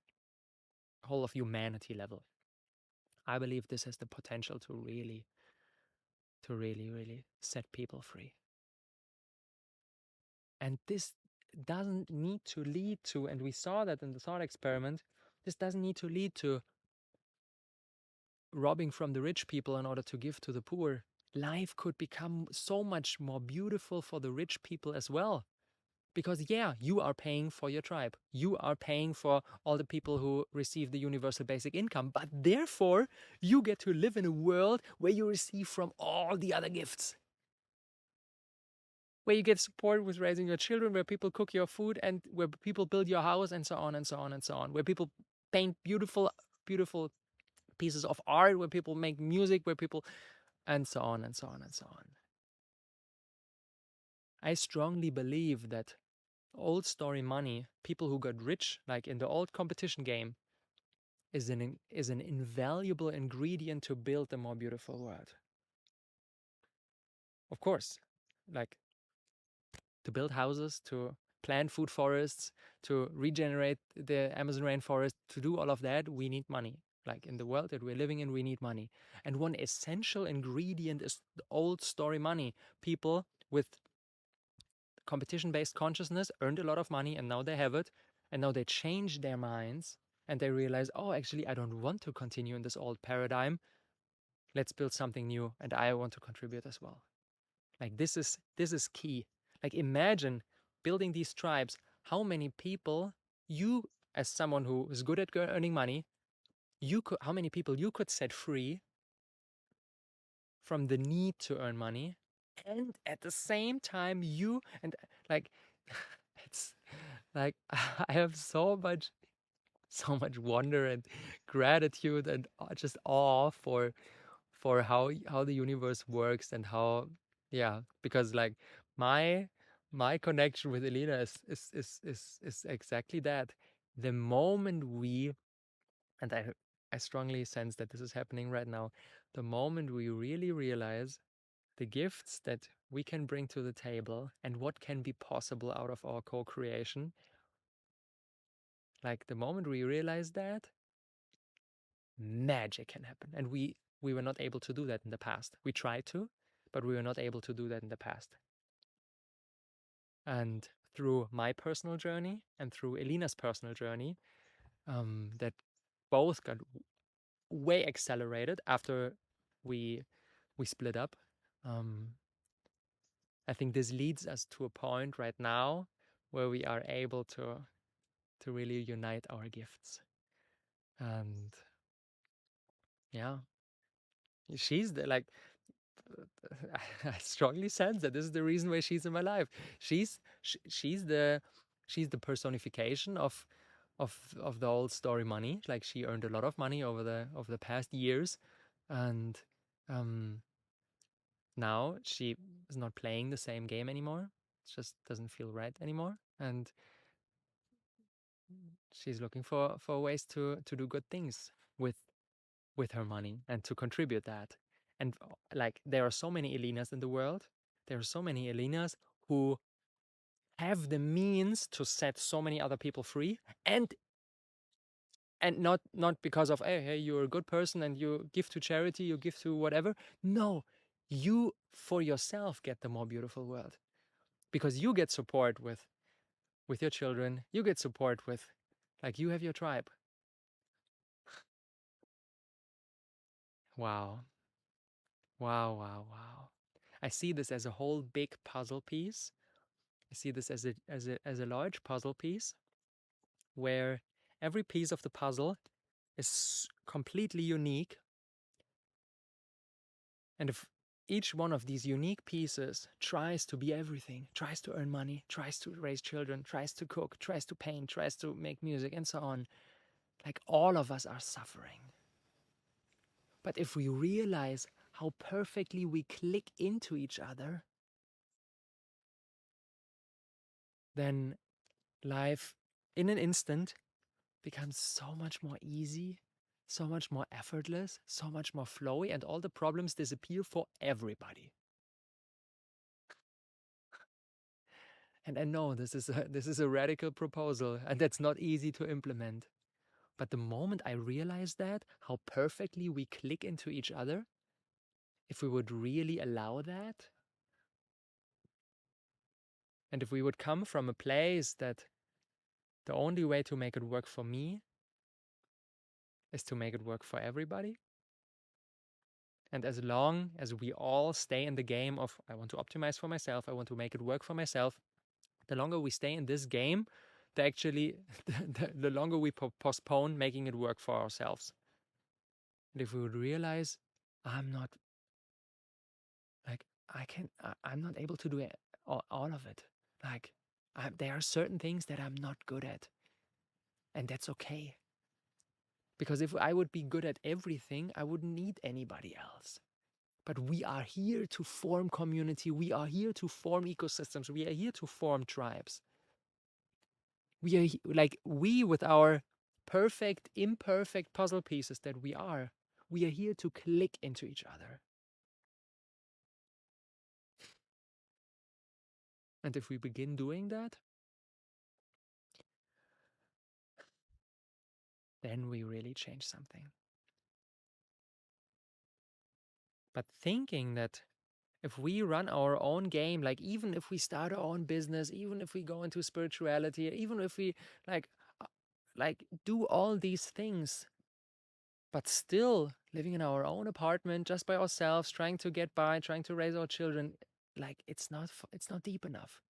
whole of humanity level. I believe this has the potential to really really set people free. And this doesn't need to lead to, and we saw that in the thought experiment, this doesn't need to lead to robbing from the rich people in order to give to the poor. Life could become so much more beautiful for the rich people as well. Because, yeah, you are paying for your tribe. You are paying for all the people who receive the universal basic income. But therefore, you get to live in a world where you receive from all the other gifts. Where you get support with raising your children, where people cook your food, and where people build your house, and so on and so on and so on. Where people paint beautiful pieces of art, where people make music, where people, and so on and so on and so on. I strongly believe that old story money, people who got rich, like in the old competition game, is an invaluable ingredient to build a more beautiful world. Of course, like to build houses, to plant food forests, to regenerate the Amazon rainforest, to do all of that, we need money. Like in the world that we're living in, we need money. And one essential ingredient is the old story money. People with competition-based consciousness earned a lot of money and now they have it. And now they change their minds and they realize, oh, actually, I don't want to continue in this old paradigm. Let's build something new and I want to contribute as well. Like this is key. Like imagine building these tribes, how many people you, as someone who is good at earning money, how many people you could set free from the need to earn money, and at the same time like it's like I have so much wonder and gratitude and just awe for how the universe works and how, yeah, because like my my connection with Elena is exactly that. The moment we, and I strongly sense that this is happening right now, the moment we really realize the gifts that we can bring to the table and what can be possible out of our co-creation, like the moment we realize that, magic can happen. And we were not able to do that in the past. We tried to, but we were not able to do that in the past. And through my personal journey and through Elena's personal journey, that both got way accelerated after we split up. Um, I think this leads us to a point right now where we are able to really unite our gifts. And yeah, she's the like I strongly sense that this is the reason why she's in my life. She's the personification of the old story money. Like she earned a lot of money over the past years, and um, now she is not playing the same game anymore. It just doesn't feel right anymore, and she's looking for ways to do good things with her money and to contribute that. And like there are so many Elinas in the world. There are so many Elinas who have the means to set so many other people free, and not because of hey you're a good person and you give to charity, you give to whatever. No, you for yourself get the more beautiful world because you get support with your children. You get support with like you have your tribe. Wow. Wow, wow, wow. I see this as a whole big puzzle piece. I see this as a large puzzle piece where every piece of the puzzle is completely unique. And if each one of these unique pieces tries to be everything, tries to earn money, tries to raise children, tries to cook, tries to paint, tries to make music, and so on, like all of us are suffering. But if we realize how perfectly we click into each other, then life in an instant becomes so much more easy, so much more effortless, so much more flowy, and all the problems disappear for everybody. And I know this is a radical proposal, and that's not easy to implement. But the moment I realized that, how perfectly we click into each other, if we would really allow that, and if we would come from a place that the only way to make it work for me is to make it work for everybody, and as long as we all stay in the game of, I want to optimize for myself, I want to make it work for myself, the longer we stay in this game, the longer we postpone making it work for ourselves. And if we would realize, I'm not, like, I'm not able to do it, all of it. Like, there are certain things that I'm not good at. And that's okay. Because if I would be good at everything, I wouldn't need anybody else. But we are here to form community. We are here to form ecosystems. We are here to form tribes. We are like we with our perfect, imperfect puzzle pieces that we are here to click into each other. And if we begin doing that, then we really change something. But thinking that if we run our own game, like even if we start our own business, even if we go into spirituality, even if we like uh, do all these things, but still living in our own apartment just by ourselves, trying to get by, trying to raise our children, like it's not deep enough.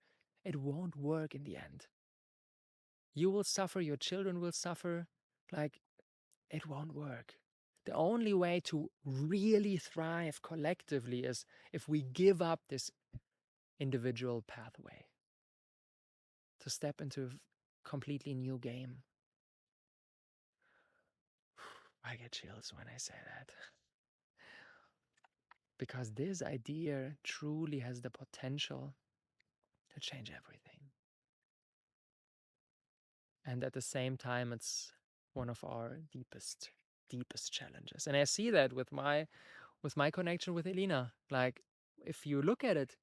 It won't work in the end. You will suffer, your children will suffer, like it won't work. The only way to really thrive collectively is if we give up this individual pathway to step into a completely new game. I get chills when I say that. Because this idea truly has the potential to change everything. And at the same time, it's one of our deepest challenges. And I see that with my connection with Elena. Like, if you look at it,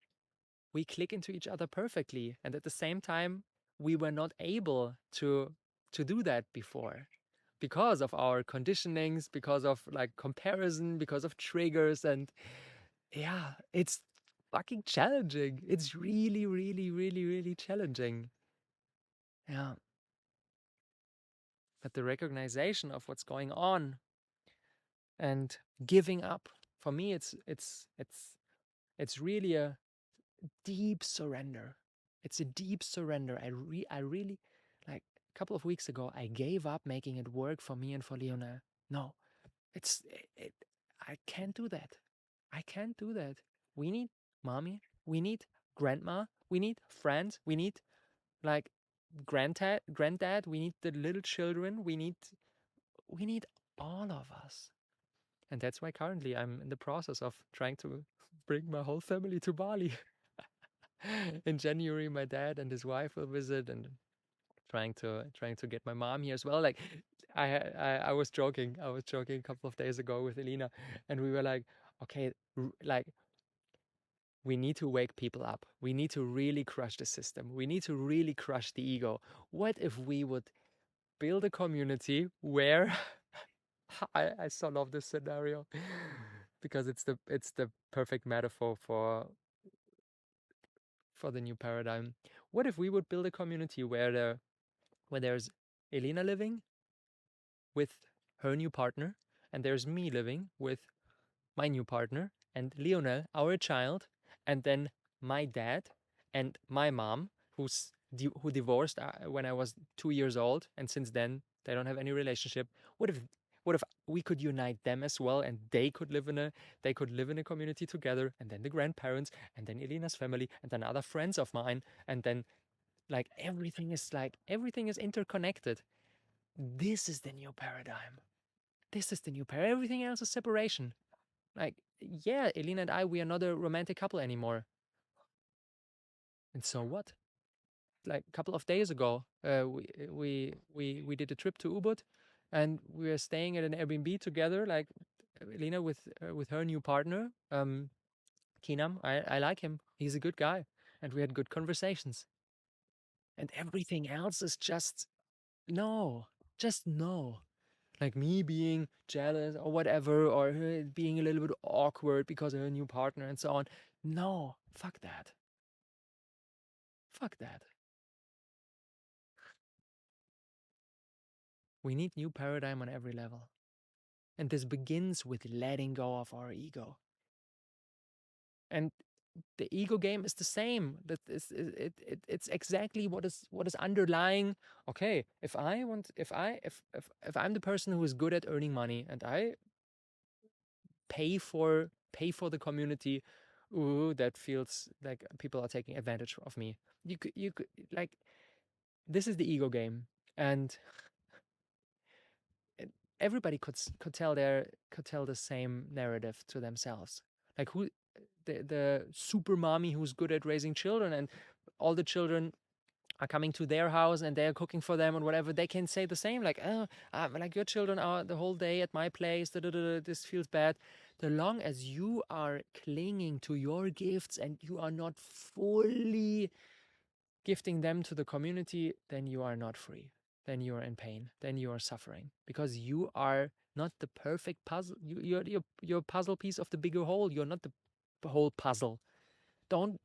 we click into each other perfectly. And at the same time, we were not able to do that before because of our conditionings, because of like comparison, because of triggers. And yeah, it's fucking challenging. It's really, really, really, really challenging. Yeah. But the recognition of what's going on and giving up, for me, it's really deep surrender. It's a deep surrender. I really, like a couple of weeks ago, I gave up making it work for me and for Leona. No, it's it. I can't do that. I can't do that. We need mommy. We need grandma. We need friends. We need like granddad. We need the little children. We need all of us. And that's why currently I'm in the process of trying to bring my whole family to Bali. In January, my dad and his wife will visit, and trying to get my mom here as well. Like I was joking. I was joking a couple of days ago with Elena, and we were like, okay, like we need to wake people up. We need to really crush the system. We need to really crush the ego. What if we would build a community where I so love this scenario because it's the perfect metaphor for the new paradigm. What if we would build a community where there's Elena living with her new partner, and there's me living with my new partner, and Lionel, our child, and then my dad and my mom, who divorced when I was 2 years old, and since then they don't have any relationship. What if what if we could unite them as well, and they could live in a community together, and then the grandparents, and then Elena's family, and then other friends of mine, and then everything is interconnected. This is the new paradigm. This is the new paradigm. Everything else is separation. Like, yeah, Elena and I, we are not a romantic couple anymore. And so what? Like a couple of days ago, we did a trip to Ubud, and we were staying at an Airbnb together. Like Elena with her new partner, Kinam. I like him. He's a good guy, and we had good conversations. And everything else is just no, just no. Like me being jealous or whatever, or her being a little bit awkward because of her new partner and so on. No, fuck that. Fuck that. We need new paradigm on every level. And this begins with letting go of our ego. And the ego game is the same. It's exactly what is underlying. Okay, if I'm the person who is good at earning money, and I pay for the community, ooh, that feels like people are taking advantage of me. You could like, this is the ego game, and everybody could tell the same narrative to themselves. Like, who the super mommy who's good at raising children, and all the children are coming to their house and they're cooking for them and whatever, they can say the same, like, oh, like your children are the whole day at my place, da, da, da, da, this feels bad. The long as you are clinging to your gifts and you are not fully gifting them to the community, then you are not free. Then you are in pain. Then you are suffering because you are not the perfect puzzle. You're a puzzle piece of the bigger whole. You're not the whole puzzle. Don't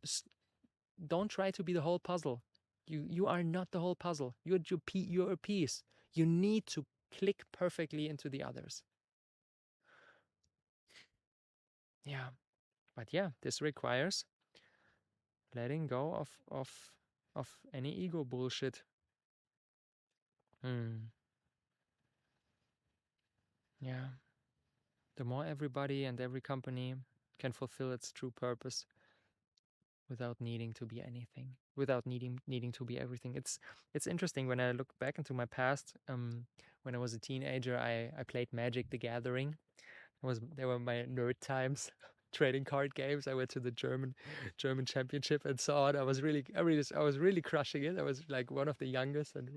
don't try to be the whole puzzle. You are not the whole puzzle. You're a piece. You need to click perfectly into the others. Yeah, but yeah, this requires letting go of any ego bullshit. Hmm. Yeah. The more everybody and every company can fulfill its true purpose without needing to be anything, without needing to be everything. It's interesting when I look back into my past. When I was a teenager, I played Magic: The Gathering. They were my nerd times. Trading card games. I went to the German championship and so on. I was really crushing it. I was like one of the youngest, and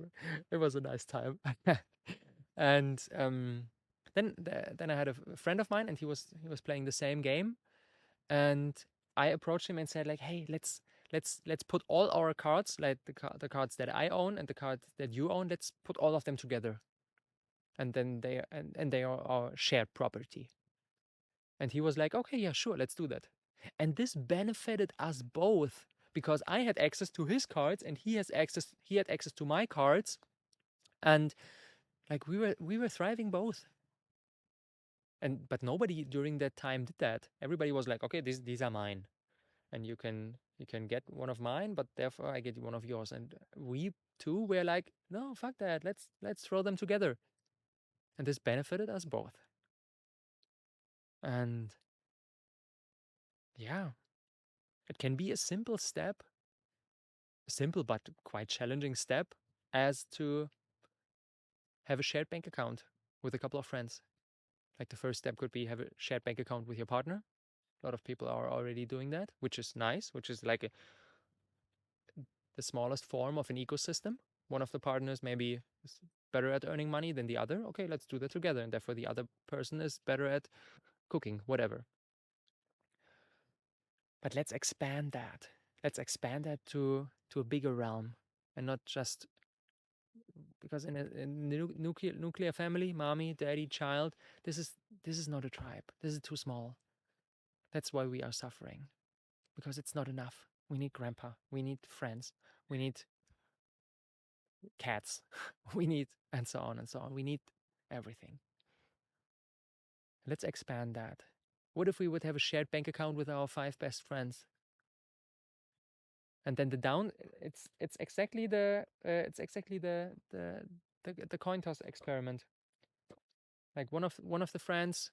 it was a nice time. And then I had a friend of mine, and he was playing the same game, and I approached him and said, like, hey, let's put all our cards, like the cards that I own and the cards that you own, let's put all of them together, and then they are our shared property. And he was like, okay, yeah, sure, let's do that. And this benefited us both because I had access to his cards, and he had access to my cards, and like we were thriving both. And but nobody during that time did that. Everybody was like, okay, these are mine, and you can You can get one of mine, but therefore I get one of yours. And we two were like, no, fuck that. Let's throw them together. And this benefited us both. And yeah, it can be a simple step, a simple but quite challenging step, as to have a shared bank account with a couple of friends. Like the first step could be have a shared bank account with your partner. A lot of people are already doing that, which is nice, which is like the smallest form of an ecosystem. One of the partners maybe is better at earning money than the other. Okay, let's do that together. And therefore the other person is better at cooking, whatever. But let's expand that. Let's expand that to a bigger realm, and not just because in a nuclear family, mommy, daddy, child, this is not a tribe. This is too small. That's why we are suffering, because it's not enough. We need grandpa. We need friends. We need cats. We need, and so on and so on. We need everything. Let's expand that. What if we would have a shared bank account with our 5 best friends? And then it's exactly the coin toss experiment. Like one of the friends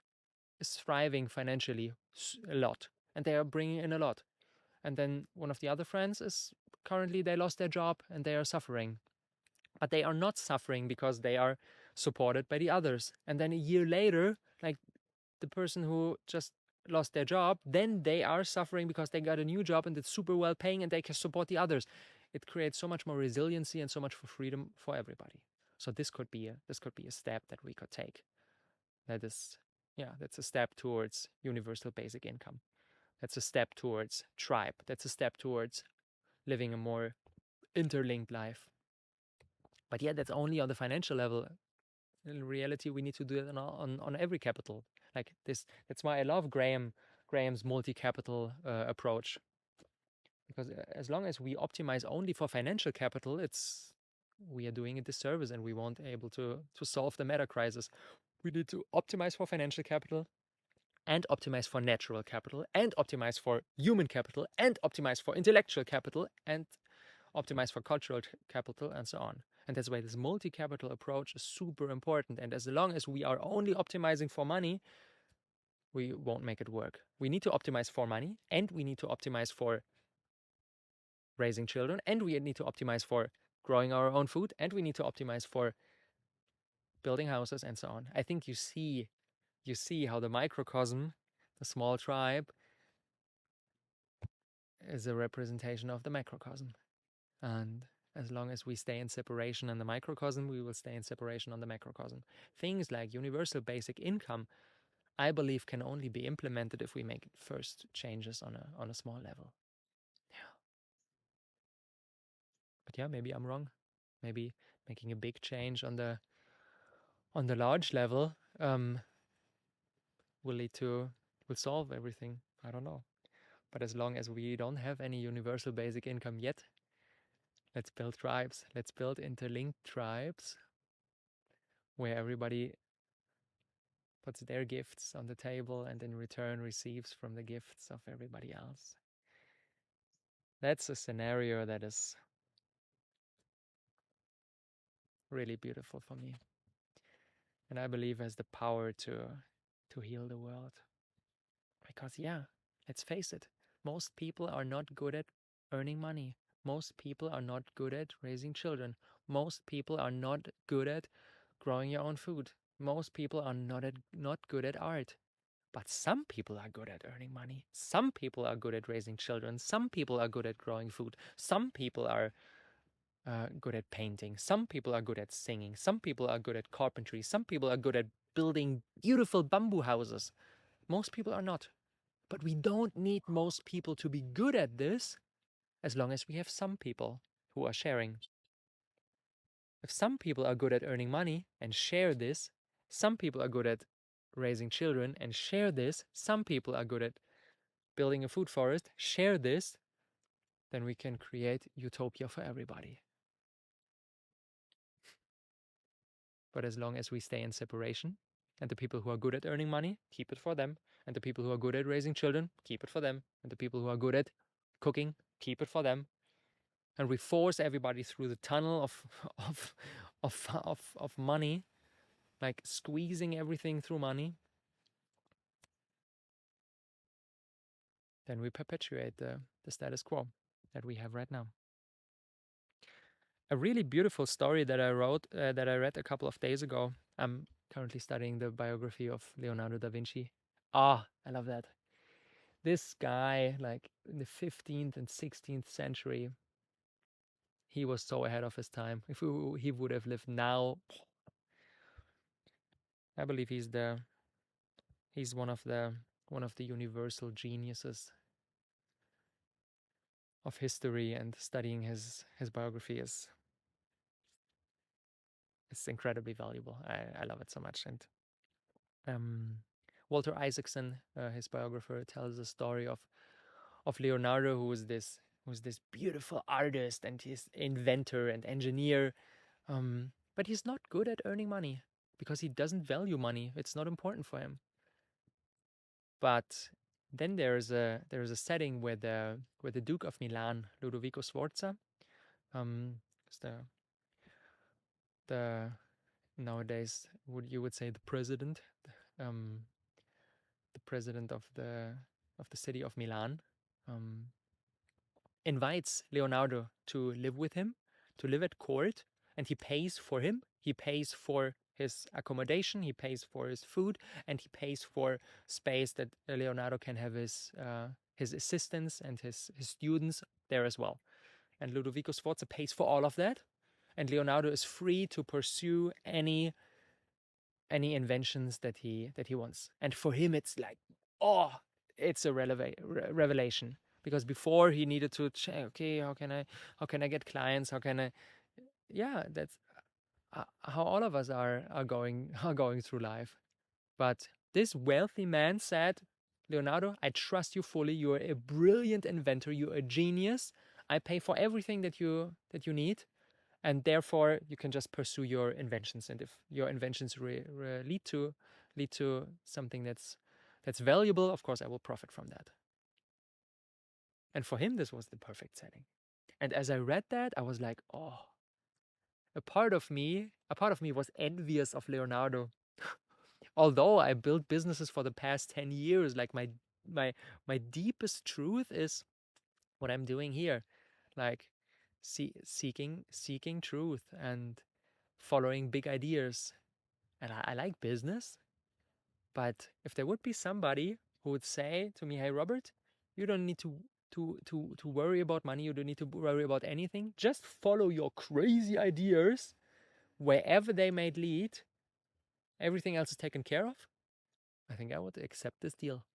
is thriving financially a lot, and they are bringing in a lot. And then one of the other friends is currently, they lost their job and they are suffering. But they are not suffering because they are supported by the others. And then a year later, like the person who just lost their job, then they are suffering because they got a new job and it's super well paying and they can support the others. It creates so much more resiliency and so much for freedom for everybody. So this could be a step that we could take. That's a step towards universal basic income. That's a step towards tribe. That's a step towards living a more interlinked life. But yeah, that's only on the financial level. In reality, we need to do it on every capital. Like this, that's why I love Graham's multi-capital approach. Because as long as we optimize only for financial capital, we are doing a disservice and we won't be able to solve the meta crisis. We need to optimize for financial capital, and optimize for natural capital, and optimize for human capital, and optimize for intellectual capital, and optimize for cultural capital, and so on. And that's why this multi-capital approach is super important. And as long as we are only optimizing for money, we won't make it work. We need to optimize for money, and we need to optimize for raising children, and we need to optimize for growing our own food, and we need to optimize for building houses, and so on. I think you see how the microcosm, the small tribe, is a representation of the macrocosm. And as long as we stay in separation in the microcosm, we will stay in separation on the macrocosm. Things like universal basic income, I believe, can only be implemented if we make first changes on a small level. Yeah. But yeah, maybe I'm wrong. Maybe making a big change on the large level will solve everything. I don't know. But as long as we don't have any universal basic income yet, let's build tribes. Let's build interlinked tribes where everybody puts their gifts on the table and in return receives from the gifts of everybody else. That's a scenario that is really beautiful for me. And I believe has the power to heal the world. Because yeah, let's face it, most people are not good at earning money. Most people are not good at raising children. Most people are not good at growing your own food. Most people are not good at art. But some people are good at earning money. Some people are good at raising children. Some people are good at growing food. Some people are good at painting. Some people are good at singing. Some people are good at carpentry. Some people are good at building beautiful bamboo houses. Most people are not. But we don't need most people to be good at this as long as we have some people who are sharing. If some people are good at earning money and share this, some people are good at raising children and share this, some people are good at building a food forest, share this, then we can create utopia for everybody. But as long as we stay in separation, and the people who are good at earning money, keep it for them, and the people who are good at raising children, keep it for them, and the people who are good at cooking, keep it for them, and we force everybody through the tunnel of of of money, like squeezing everything through money, then we perpetuate the status quo that we have right now. A really beautiful story that I read a couple of days ago. I'm currently studying the biography of Leonardo da Vinci. Ah, I love that. This guy, like in the 15th and 16th century, he was so ahead of his time. If he would have lived now, I believe he's one of the universal geniuses of history, and studying his biography is incredibly valuable. I love it so much. And um, Walter Isaacson, his biographer, tells the story of Leonardo, who's this beautiful artist and he's inventor and engineer, but he's not good at earning money because he doesn't value money. It's not important for him. But then there is a setting where the Duke of Milan, Ludovico Sforza, is the nowadays you would say the president, um, the president of the city of Milan, um, invites Leonardo to live with him, to live at court, and he pays for him. He pays for his accommodation, he pays for his food, and he pays for space that Leonardo can have his assistants and his students there as well. And Ludovico Sforza pays for all of that, and Leonardo is free to pursue any inventions that he wants. And for him, it's like, oh, it's a revelation, because before he needed to check, okay, how can I get clients? How can I? Yeah, that's how all of us are going are going through life. But this wealthy man said, Leonardo, I trust you fully. You're a brilliant inventor. You're a genius. I pay for everything that you need, and therefore you can just pursue your inventions. And if your inventions lead to something that's valuable, of course I will profit from that. And for him, this was the perfect setting. And as I read that, I was like, oh, a part of me was envious of Leonardo. Although I built businesses for the past 10 years, like my deepest truth is what I'm doing here, like seeking truth and following big ideas. And I like business, but if there would be somebody who would say to me, "Hey, Robert, you don't need to worry about money. You don't need to worry about anything. Just follow your crazy ideas wherever they may lead. Everything else is taken care of." I think I would accept this deal,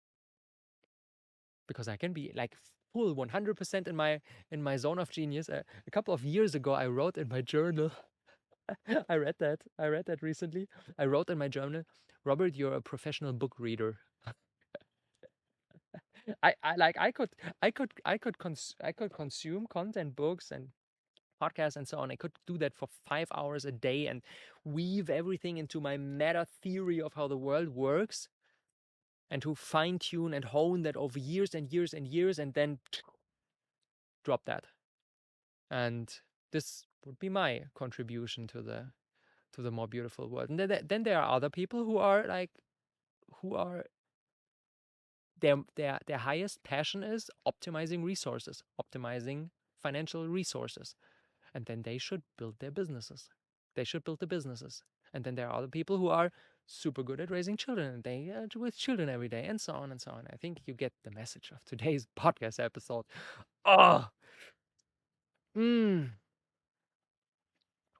because I can be like full 100% in my zone of genius. A couple of years ago, I wrote in my journal. I read that. I read that recently. I wrote in my journal, Robert, you're a professional book reader. I could consume content, books and podcasts and so on. I could do that for 5 hours a day and weave everything into my meta theory of how the world works, and to fine tune and hone that over years and years and years, and then drop that. And this would be my contribution to the more beautiful world. And then there are other people who are their highest passion is optimizing resources, optimizing financial resources, and then they should build their businesses. They should build the businesses. And then there are other people who are super good at raising children, and they are with children every day, and so on and so on. I think you get the message of today's podcast episode. Oh, mm.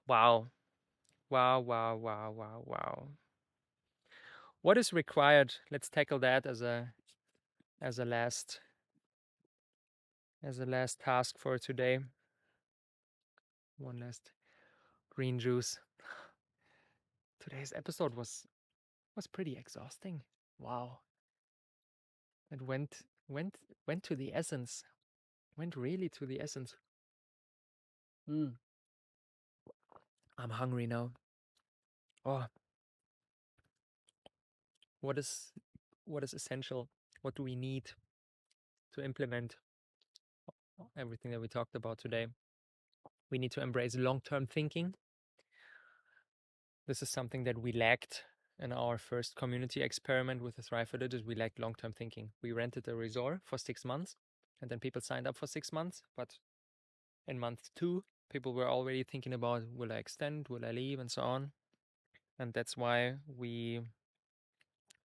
Wow, wow, wow, wow, wow, wow. What is required? Let's tackle that as a last task for today. One last green juice. Today's episode was pretty exhausting. Wow. It went to the essence. Went really to the essence. Mm. I'm hungry now. Oh, what is essential? What do we need to implement everything that we talked about today. We need to embrace long-term thinking. This is something that we lacked in our first community experiment with the Thrive Villages. We lacked long-term thinking. We rented a resort for 6 months, and then people signed up for 6 months. But in month 2, people were already thinking about, will I extend, will I leave, and so on. And that's why we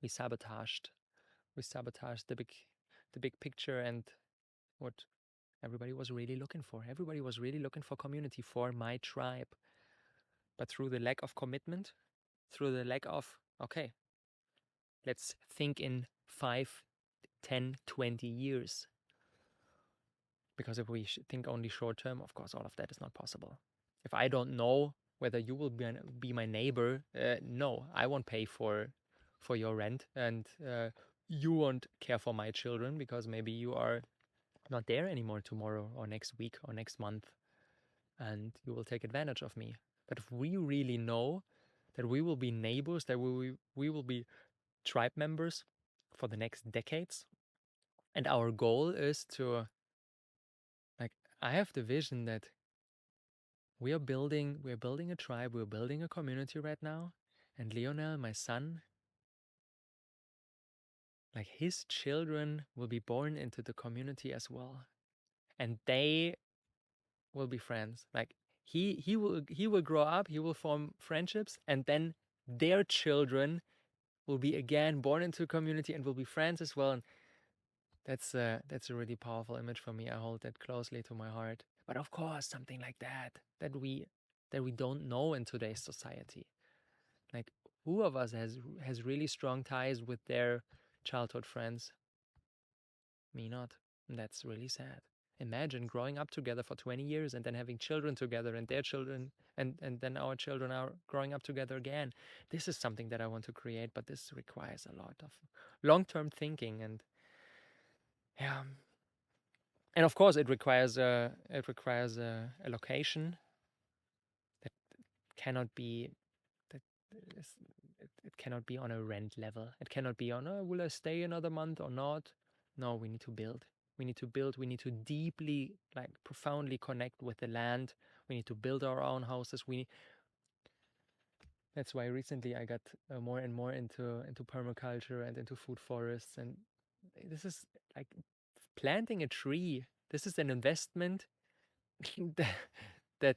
sabotaged the big picture and what everybody was really looking for. Everybody was really looking for community, for my tribe. But through the lack of commitment, through the lack of, okay, let's think in 5, 10, 20 years. Because if we think only short term, of course, all of that is not possible. If I don't know whether you will be my neighbor, no, I won't pay for your rent, and you won't care for my children because maybe you are not there anymore tomorrow or next week or next month, and you will take advantage of me. But if we really know that we will be neighbors, that we will be tribe members for the next decades, and our goal is to, like, I have the vision that we're building a tribe, we're building a community right now, and Lionel, my son, like, his children will be born into the community as well, and they will be friends. Like, he will grow up, he will form friendships, and then their children will be again born into a community and will be friends as well. And that's a really powerful image for me. I hold that closely to my heart. But of course, something like that we don't know in today's society. Like, who of us has really strong ties with their childhood friends? Me not. And that's really sad. Imagine growing up together for 20 years and then having children together and their children, and then our children are growing up together again. This is something that I want to create, but this requires a lot of long-term thinking, and yeah. And of course it requires a location that cannot be that is, it cannot be on a rent level. It cannot be on, oh, will I stay another month or not? No, we need to build. We need to build. We need to deeply, like, profoundly connect with the land. We need to build our own houses. That's why recently I got more and more into permaculture and into food forests. And this is like planting a tree. This is an investment that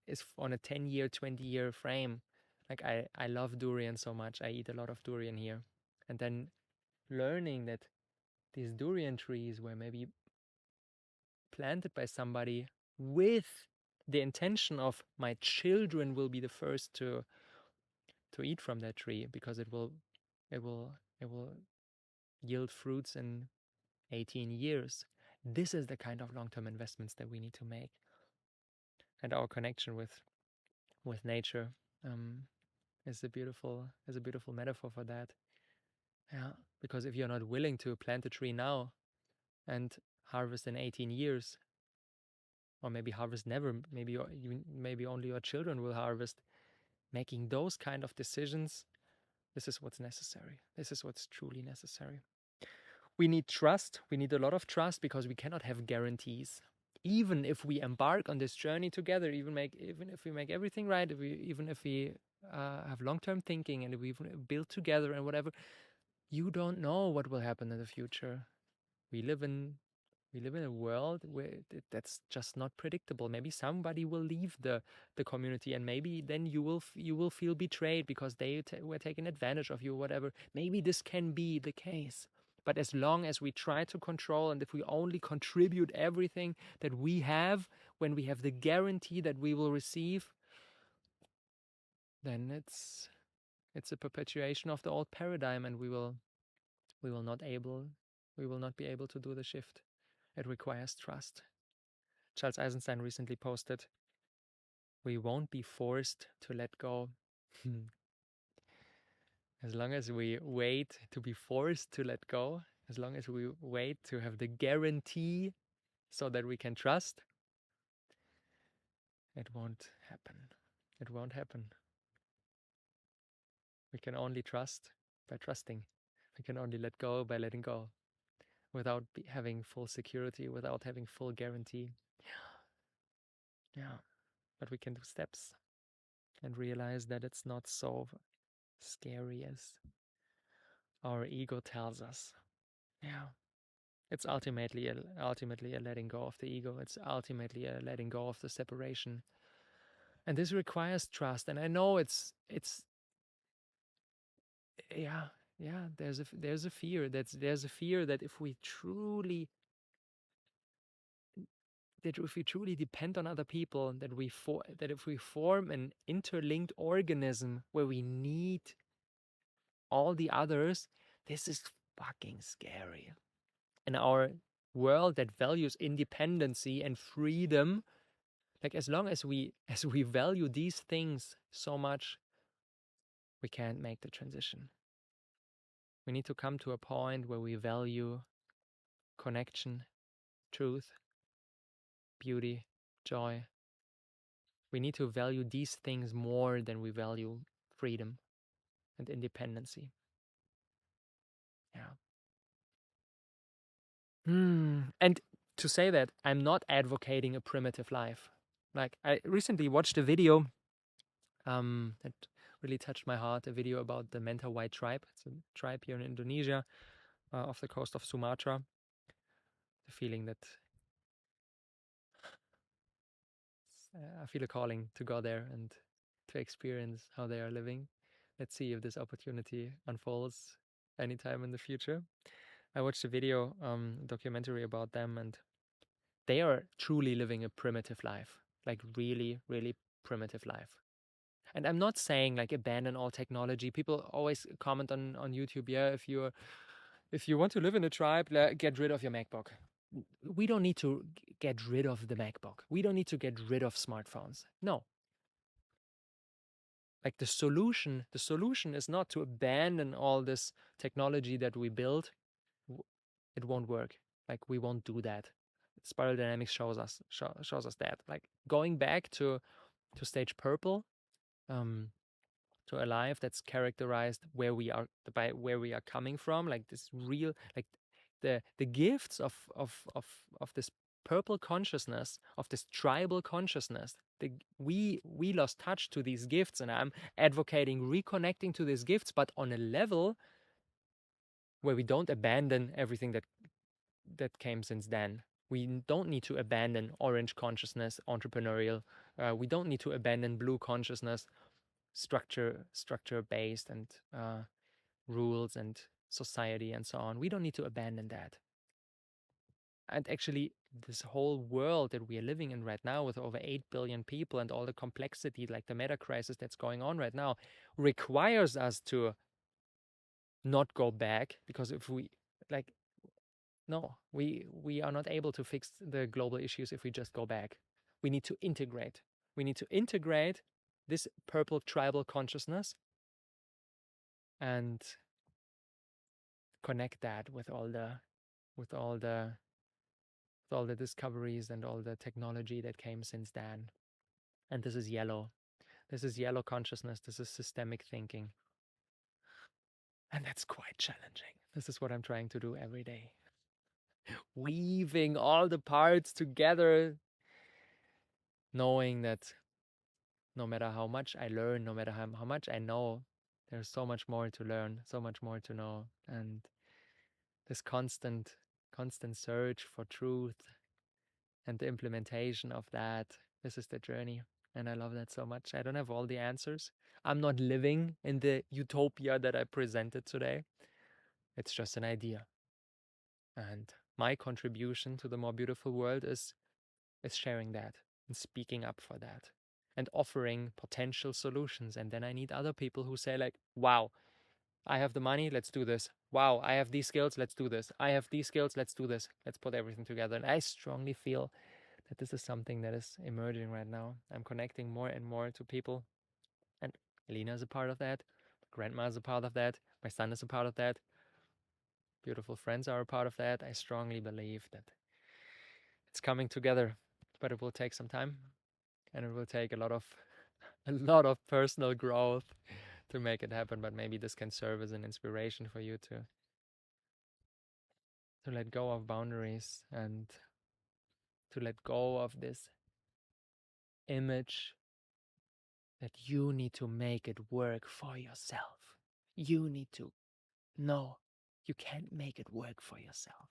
is on a 10-year, 20-year frame. Like, I love durian so much. I eat a lot of durian here. And then learning that these durian trees were maybe planted by somebody with the intention of, my children will be the first to eat from that tree because it will yield fruits in 18 years. This is the kind of long-term investments that we need to make. And our connection with nature is a beautiful metaphor for that. Yeah, because if you're not willing to plant a tree now and harvest in 18 years, or maybe harvest never, maybe only your children will harvest, making those kind of decisions, this is what's necessary. This is what's truly necessary. We need trust. We need a lot of trust because we cannot have guarantees. Even if we embark on this journey together, even if we make everything right, even if we have long-term thinking and if we build together and whatever, you don't know what will happen in the future. We live in a world where that's just not predictable. Maybe somebody will leave the community, and maybe then you will feel betrayed because they were taking advantage of you or whatever. Maybe this can be the case. But as long as we try to control, and if we only contribute everything that we have when we have the guarantee that we will receive, then it's a perpetuation of the old paradigm, and we will not be able to do the shift. It requires trust. Charles Eisenstein recently posted, we won't be forced to let go. As long as we wait to be forced to let go, as long as we wait to have the guarantee so that we can trust, it won't happen. It won't happen. We can only trust by trusting. We can only let go by letting go. without having full security, without having full guarantee. Yeah, but we can do steps and realize that it's not so scary as our ego tells us. Yeah. It's ultimately a letting go of the ego. It's ultimately a letting go of the separation. And this requires trust. And I know it's yeah, yeah, there's a fear there's a fear that if we truly depend on other people, that if we form an interlinked organism where we need all the others, this is fucking scary. In our world that values independency and freedom, like as long as we value these things so much, we can't make the transition. We need to come to a point where we value connection, truth, beauty, joy. We need to value these things more than we value freedom and independency. Yeah. And to say that, I'm not advocating a primitive life. Like, I recently watched a video that really touched my heart, a video about the Menta White tribe. It's a tribe here in Indonesia, off the coast of Sumatra. The feeling that I feel a calling to go there and to experience how they are living. Let's see if this opportunity unfolds anytime in the future. I watched a video, documentary about them, and they are truly living a primitive life, like really, really primitive life. And I'm not saying like abandon all technology. People always comment on YouTube, yeah, if you want to live in a tribe, get rid of your MacBook. We don't need to get rid of the MacBook. We don't need to get rid of smartphones. No. Like the solution is not to abandon all this technology that we built. It won't work. Like we won't do that. Spiral dynamics shows us that. Like going back to stage purple, um, to a life that's characterized by where we are coming from, like this real, like the gifts of this purple consciousness, of this tribal consciousness. We lost touch to these gifts, and I'm advocating reconnecting to these gifts, but on a level where we don't abandon everything that came since then. We don't need to abandon orange consciousness, entrepreneurial. We don't need to abandon blue consciousness, structure based, and rules and society and so on. We don't need to abandon that. And actually, this whole world that we are living in right now, with over 8 billion people and all the complexity, like the meta crisis that's going on right now, requires us to not go back, because if we like no, we are not able to fix the global issues if we just go back. We need to integrate. We need to integrate this purple tribal consciousness and connect that with with all the with all the discoveries and all the technology that came since then. And this is yellow. This is yellow consciousness. This is systemic thinking. And that's quite challenging. This is what I'm trying to do every day. Weaving all the parts together, knowing that no matter how much I learn, no matter how much I know, there's so much more to learn, so much more to know. And this constant search for truth and the implementation of that, this is the journey. And I love that so much. I don't have all the answers. I'm not living in the utopia that I presented today. It's just an idea. And my contribution to the more beautiful world is sharing that and speaking up for that and offering potential solutions. And then I need other people who say like, wow, I have the money, let's do this. Wow, I have these skills, let's do this. I have these skills, let's do this. Let's put everything together. And I strongly feel that this is something that is emerging right now. I'm connecting more and more to people. And Lena is a part of that. Grandma is a part of that. My son is a part of that. Beautiful friends are a part of that. I strongly believe that it's coming together, but it will take some time, and it will take a lot of personal growth to make it happen. But maybe this can serve as an inspiration for you to to let go of boundaries and to let go of this image that you need to make it work for yourself. You need to. No, you can't make it work for yourself.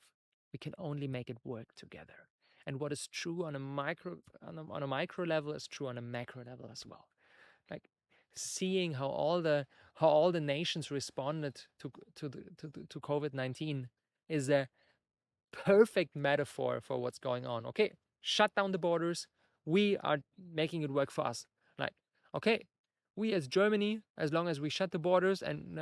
We can only make it work together. And what is true on a micro level is true on a macro level as well. Like seeing how all the nations responded to COVID-19 is a perfect metaphor for what's going on. Okay, shut down the borders. We are making it work for us. Like, okay, we as Germany, as long as we shut the borders and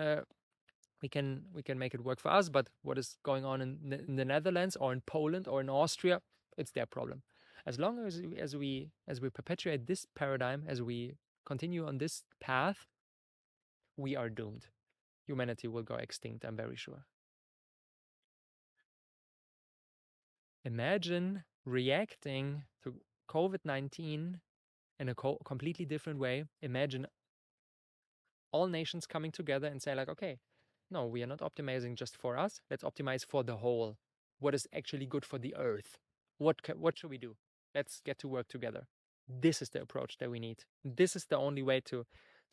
we can make it work for us. But what is going on in the Netherlands or in Poland or in Austria, it's their problem. As long as we perpetuate this paradigm, as we continue on this path, we are doomed. Humanity will go extinct, I'm very sure. Imagine reacting to COVID-19 in a completely different way. Imagine all nations coming together and say like, okay, no, we are not optimizing just for us. Let's optimize for the whole. What is actually good for the earth? What should we do? Let's get to work together. This is the approach that we need. This is the only way to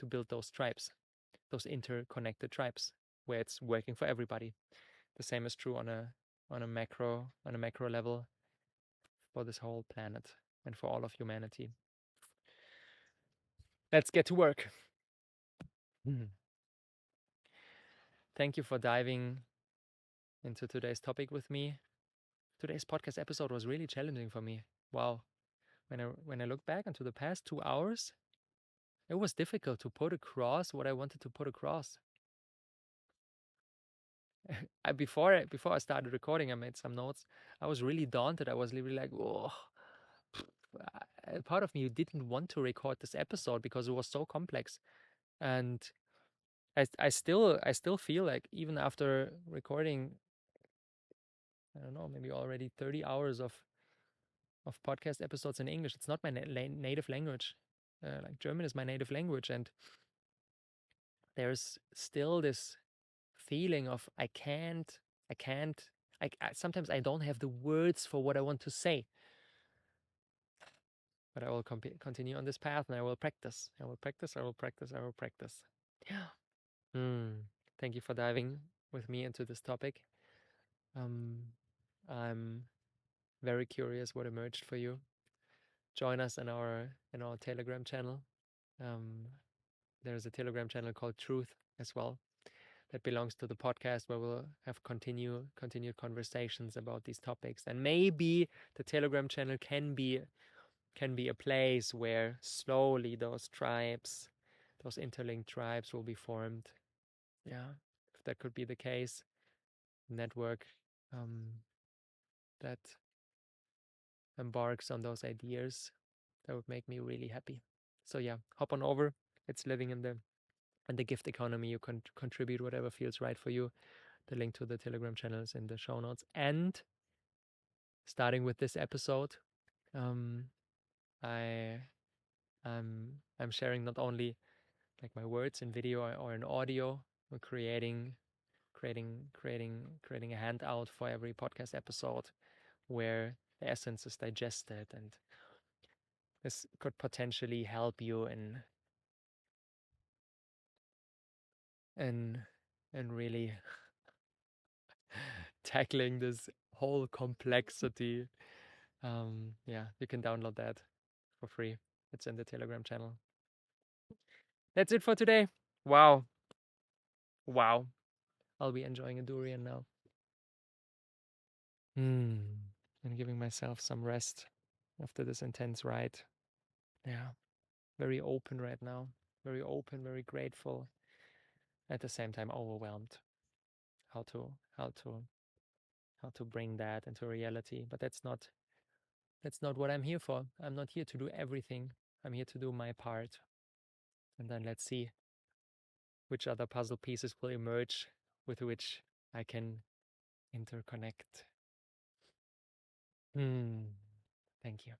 build those tribes, those interconnected tribes, where it's working for everybody. The same is true on a macro level for this whole planet and for all of humanity. Let's get to work. Thank you for diving into today's topic with me. Today's podcast episode was really challenging for me. Wow. When I look back into the past 2 hours, it was difficult to put across what I wanted to put across. Before I started recording, I made some notes. I was really daunted. I was really like, oh, a part of me didn't want to record this episode because it was so complex. And I still feel like even after recording, I don't know, maybe already 30 hours of podcast episodes in English, it's not my native language. Like German is my native language, and there's still this feeling of I can't. Sometimes I don't have the words for what I want to say. But I will continue on this path, and I will practice. I will practice. I will practice. I will practice. Yeah. Thank you for diving with me into this topic. I'm very curious what emerged for you. Join us in our Telegram channel. There's a Telegram channel called Truth as well that belongs to the podcast, where we'll have continued conversations about these topics. And maybe the Telegram channel can be a place where slowly those tribes, those interlinked tribes, will be formed. Yeah, if that could be the case, network that embarks on those ideas, that would make me really happy. So yeah, hop on over. It's living in the gift economy. You can contribute whatever feels right for you. The link to the Telegram channel is in the show notes. And starting with this episode, um, I I'm sharing not only like my words in video or in audio. We're creating a handout for every podcast episode where the essence is digested, and this could potentially help you in really tackling this whole complexity. Yeah, you can download that for free. It's in the Telegram channel. That's it for today. Wow. I'll be enjoying a durian now. And giving myself some rest after this intense ride. Yeah. Very open right now. Very open, very grateful. At the same time overwhelmed. How to bring that into reality. But that's not what I'm here for. I'm not here to do everything. I'm here to do my part. And then let's see which other puzzle pieces will emerge with which I can interconnect. Thank you.